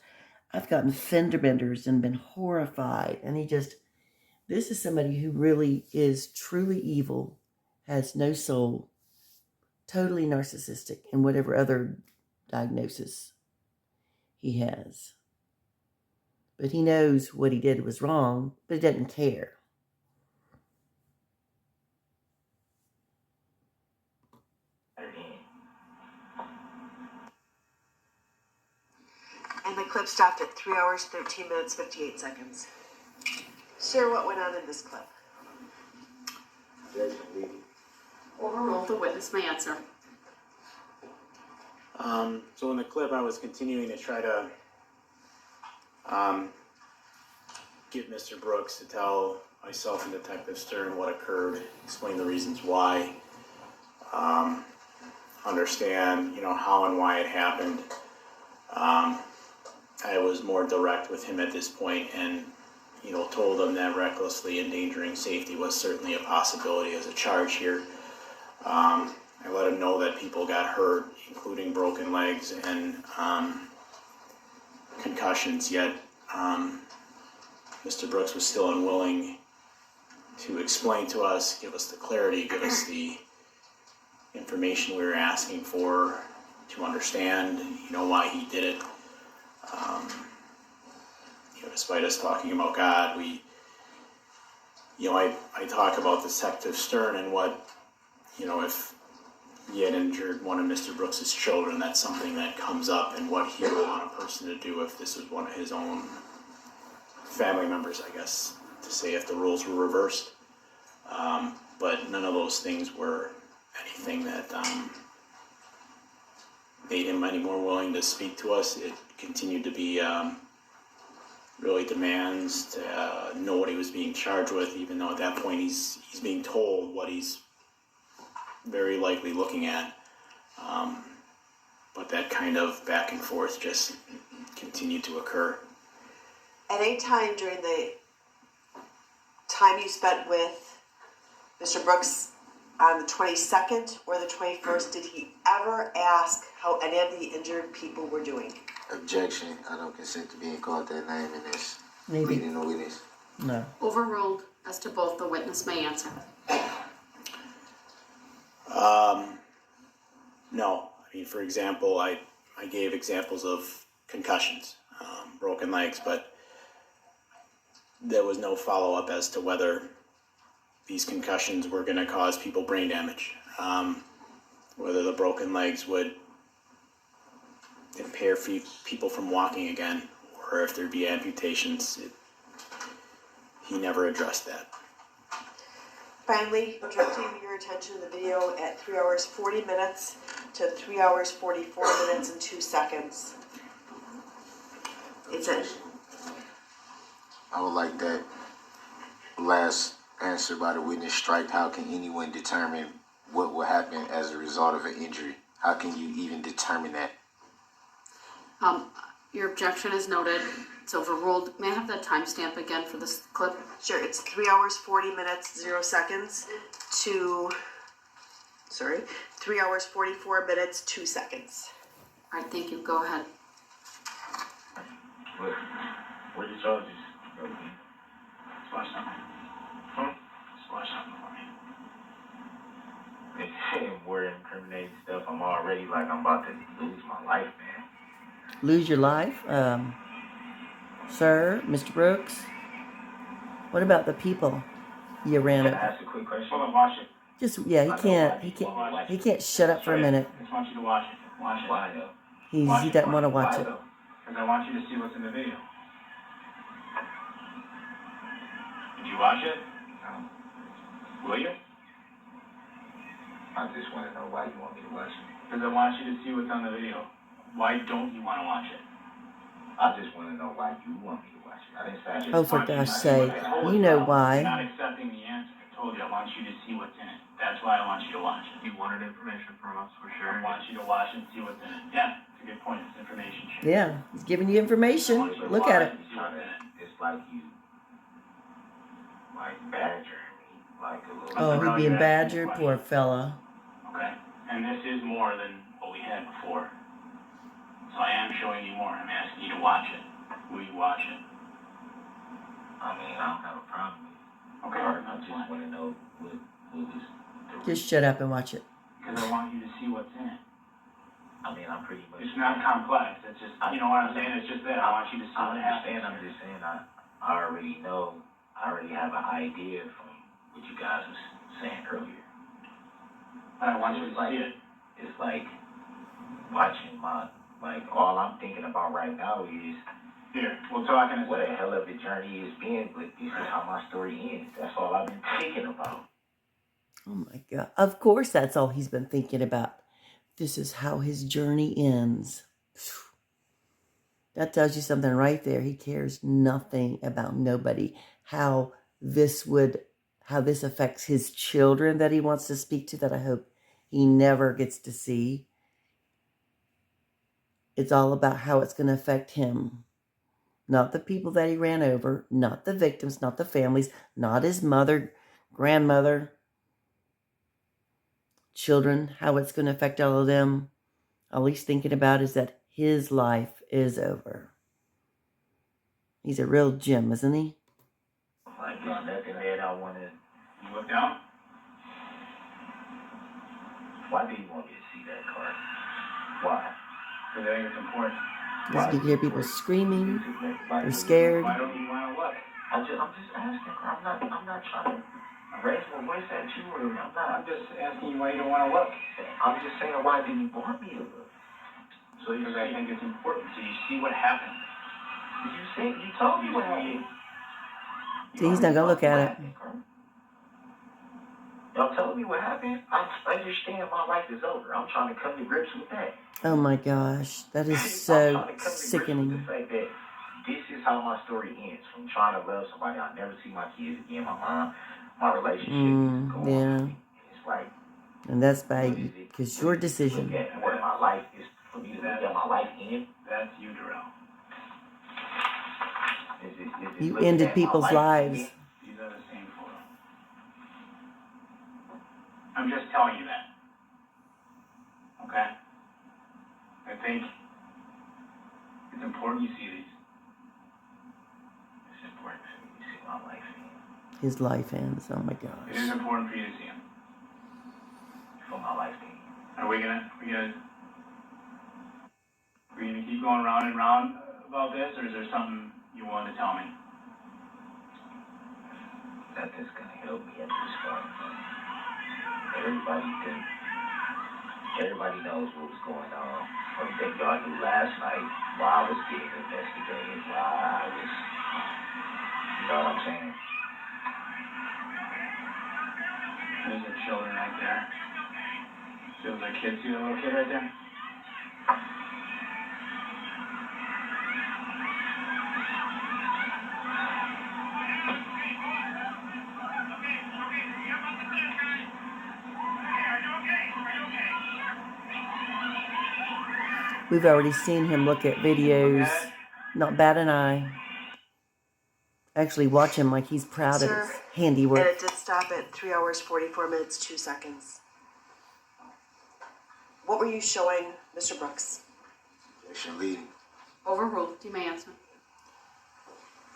I've gotten fender benders and been horrified. And this is somebody who really is truly evil, has no soul, totally narcissistic, and whatever other diagnosis he has. But he knows what he did was wrong, but he doesn't care. And the clip stopped at 3 hours, 13 minutes, 58 seconds. Sir, what went on in this clip? Overruled, the witness may answer. So in the clip, I was continuing to try to get Mr. Brooks to tell myself and Detective Stern what occurred, explain the reasons why, understand, how and why it happened. I was more direct with him at this point and, told him that recklessly endangering safety was certainly a possibility as a charge here. I let him know that people got hurt, including broken legs and concussions, yet Mr. Brooks was still unwilling to explain to us, give us the clarity, give us the information we were asking for to understand, why he did it. Despite us talking about God, I talk about Detective Stern and what, if he had injured one of Mr. Brooks's children, that's something that comes up, and what he would want a person to do if this was one of his own family members, I guess, to say if the roles were reversed. But none of those things were anything that made him any more willing to speak to us. It continued to be really demands to know what he was being charged with, even though at that point he's being told what he's very likely looking at. But that kind of back and forth just continued to occur. At any time during the time you spent with Mr. Brooks on the 22nd or the 21st, did he ever ask how any of the injured people were doing? Objection. I don't consent to being called that name in this Maybe. reading the witness. No. Overruled as to both, the witness may answer. No. I mean, for example, I gave examples of concussions, broken legs, but there was no follow-up as to whether these concussions were going to cause people brain damage, whether the broken legs would impair people from walking again, or if there'd be amputations. He never addressed that. Finally, directing your attention to the video at 3 hours 40 minutes to 3 hours 44 minutes and 2 seconds. It's a I would like that last answer by the witness strike. How can anyone determine what will happen as a result of an injury? How can you even determine that? Your objection is noted. It's overruled. May I have the timestamp again for this clip? Sure, it's 3 hours 40 minutes 0 seconds to 3 hours 44 minutes 2 seconds. All right, thank you. Go ahead. What are the charges? Just watch something. Just watch something for me. It's saying more incriminating stuff. I'm already like I'm about to lose my life, man. Lose your life? Sir, Mr. Brooks? What about the people you ran Can I over? ask a quick question? Hold on, watch it. Just, yeah, he can't shut up for a minute. I just want you to watch it. Watch it. Why though? He doesn't want to watch it. Because I want you to see what's in the video. Did you watch it? Will you? I just want to know why you want me to watch it. Because I want you to see what's on the video. Why don't you want to watch it? I just want to know why you want me to watch it. I didn't say I just Oh, for want you gosh to see sake. what I told You know You're why. not accepting the answer. I told you I want you to see what's in it. That's why I want you to watch it. You wanted information from us, for I sure. want you to watch it and see what's in it. Yeah, it's a good point. It's information sharing. Yeah, he's giving you information. Look at it. It's like you, like badgering me, like a little. Oh, he's being badgered, poor fella. Okay? And this is more than what we had before. So I am showing you more. I'm asking you to watch it. Will you watch it? I mean, I don't have a problem with it. Okay. I just want to know what was the Just shut up and watch it. Because I want you to see what's in it. I mean, I'm pretty much. It's not complex. It's just, you know what I'm saying? It's just that. I want you to see I what understand. happens. I'm just saying. I already know. I already have an idea from what you guys was saying earlier. But I want you to see it. It's like watching all I'm thinking about right now is Here, we'll talk in a what a second. hell of a journey it's been, but this is how my story ends. That's all I've been thinking about. Oh my God. Of course, that's all he's been thinking about. This is how his journey ends. That tells you something right there. He cares nothing about nobody. How this affects his children that he wants to speak to, that I hope he never gets to see. It's all about how it's going to affect him. Not the people that he ran over, not the victims, not the families, not his mother, grandmother, children, how it's going to affect all of them. All he's thinking about is that his life is over. He's a real gem, isn't he? Like, there's nothing that I want to. You look down? Why do you want me to see that card? Why? Because I think it's important. Because you can hear people screaming. They're scared. Why don't you want to look? I'm just asking. I'm not trying to raise my voice at you, or I'm just asking you why you don't want to look. I'm just saying, why do you want me to look? So because I think it's important. So you see what happened. You told me what happened. See, he's not going to look at it. Y'all telling me what happened? I understand my life is over. I'm trying to come to grips with that. Oh my gosh. That is I'm so trying to come to grips with sickening. the fact that this is how my story ends. From trying to love somebody, I'll never see my kids again. My mom, my relationship is going Yeah. on. It's like, And that's because your decision. look at what my life is, for me to look at my life end. That's you, Darrell. You ended people's lives. These are the same photo. I'm just telling you that. Okay? I think it's important you see these. It's important for me to see my life end. His life ends. Oh my It is gosh. important for you to see them. For my life to end. Are we gonna keep going round and round about this, or is there something you want to tell me? nothing's gonna help me at this point. Everybody knows what was going on. What they y'all knew last night while I was being investigated, while I was, you know what I'm saying? There's their children right there. See those are kids? See the little kid right there? We've already seen him look at videos. Not bat an eye. Actually watch him like he's proud of his handiwork. And it did stop at 3 hours, 44 minutes, 2 seconds. What were you showing Mr. Brooks? Objection leading. Overruled. You may answer.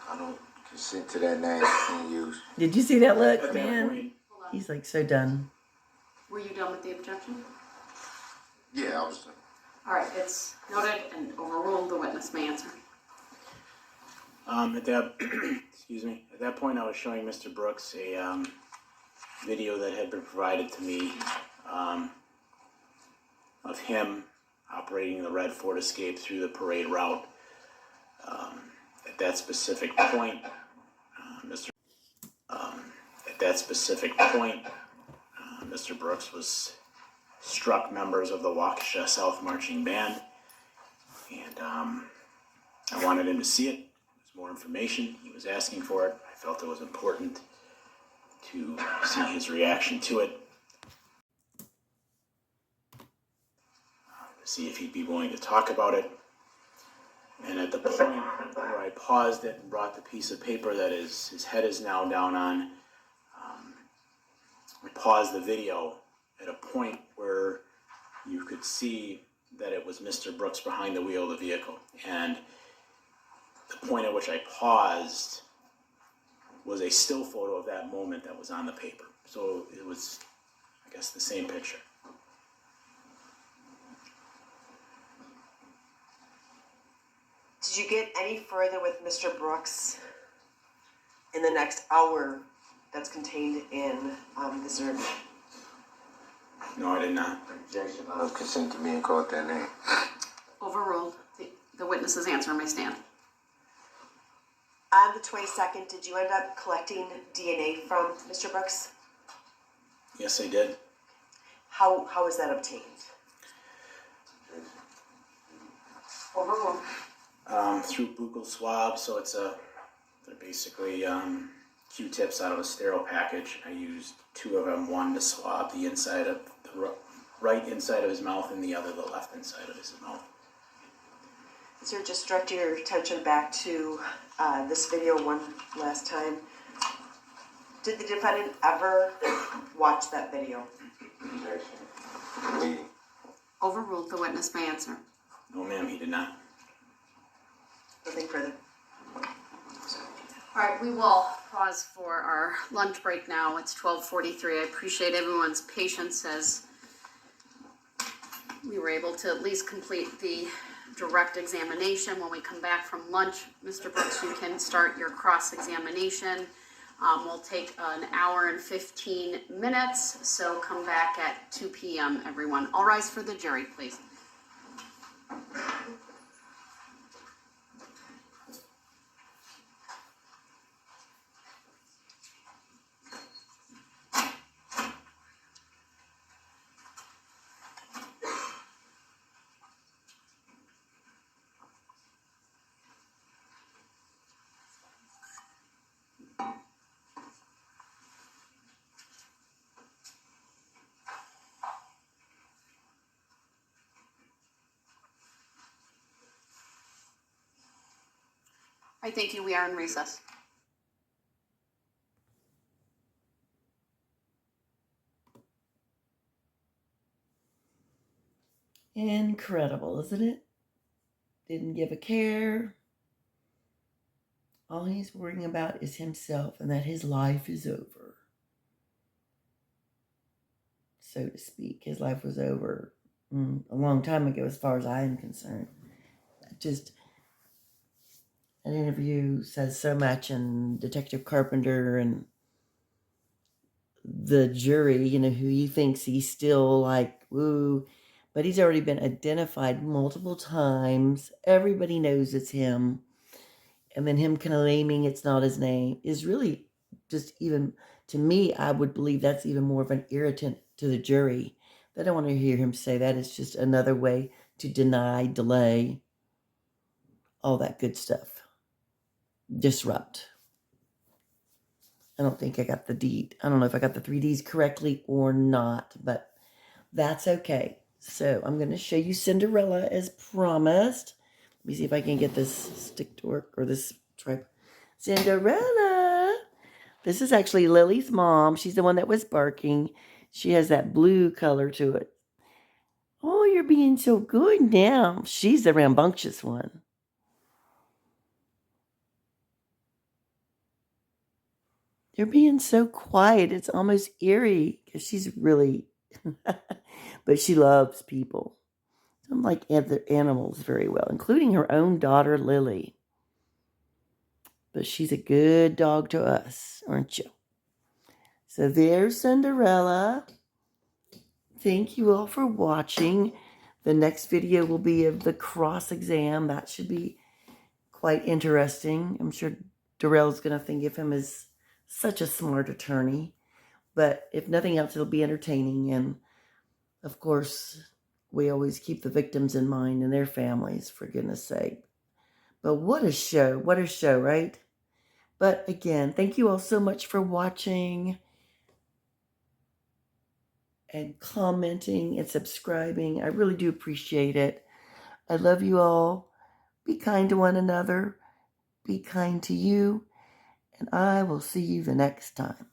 I don't consent to that name being used. Did you see that look, At that man? point, Hold on. He's like so done. Were you done with the objection? Yeah, I was. All right, it's noted and overruled. The witness may answer. at that, excuse me, at that point I was showing Mr. Brooks a video that had been provided to me of him operating the red Ford Escape through the parade route. At that specific point, Mr. Brooks struck members of the Waukesha South Marching Band, and I wanted him to see it. There's more information. He was asking for it. I felt it was important to see his reaction to it, to see if he'd be willing to talk about it. And at the point where I paused it and brought the piece of paper that his head is now down on, I paused the video at a point where you could see that it was Mr. Brooks behind the wheel of the vehicle. And the point at which I paused was a still photo of that moment that was on the paper. So it was, I guess, the same picture. Did you get any further with Mr. Brooks in the next hour that's contained in this interview? No, I did not. Objection. I don't consent to being called that name. Overruled. The witness's answer may stand. On the 22nd, did you end up collecting DNA from Mr. Brooks? Yes, I did. How was that obtained? Overruled. Through buccal swab, so they're basically Q-tips out of a sterile package. I used 2 of them, one to swab the inside of the right inside of his mouth and the other the left inside of his mouth. Sir, just direct your attention back to this video one last time. Did the defendant ever watch that video? Objection leading. Overruled. The witness may answer. No, ma'am, he did not. Nothing further. All right, we will pause for our lunch break now. It's 12:43. I appreciate everyone's patience as we were able to at least complete the direct examination. When we come back from lunch, Mr. Brooks, you can start your cross-examination. We'll take an hour and 15 minutes, so come back at 2 p.m., everyone. All rise for the jury, please. All right, thank you. We are in recess. Incredible, isn't it? Didn't give a care. All he's worrying about is himself and that his life is over. So to speak, his life was over a long time ago as far as I am concerned. That interview says so much, and Detective Carpenter and the jury, who he thinks he's still like, woo, but he's already been identified multiple times. Everybody knows it's him. And then him claiming it's not his name is really just, even to me, I would believe that's even more of an irritant to the jury. They don't want to hear him say that. It's just another way to deny, delay, all that good stuff. Disrupt. I don't think I got the D. I don't know if I got the 3Ds correctly or not, but that's okay. So I'm going to show you Cinderella as promised. Let me see if I can get this stick to work, or this tripod. Cinderella. This is actually Lily's mom. She's the one that was barking. She has that blue color to it. Oh, you're being so good now. She's the rambunctious one. You're being so quiet. It's almost eerie because she's really, but she loves people. Unlike other animals very well, including her own daughter, Lily. But she's a good dog to us, aren't you? So there's Cinderella. Thank you all for watching. The next video will be of the cross exam. That should be quite interesting. I'm sure Darrell's going to think of him as such a smart attorney. But if nothing else, it'll be entertaining. And, of course, we always keep the victims in mind and their families, for goodness sake. But what a show. What a show, right? But again, thank you all so much for watching and commenting and subscribing. I really do appreciate it. I love you all. Be kind to one another. Be kind to you. And I will see you the next time.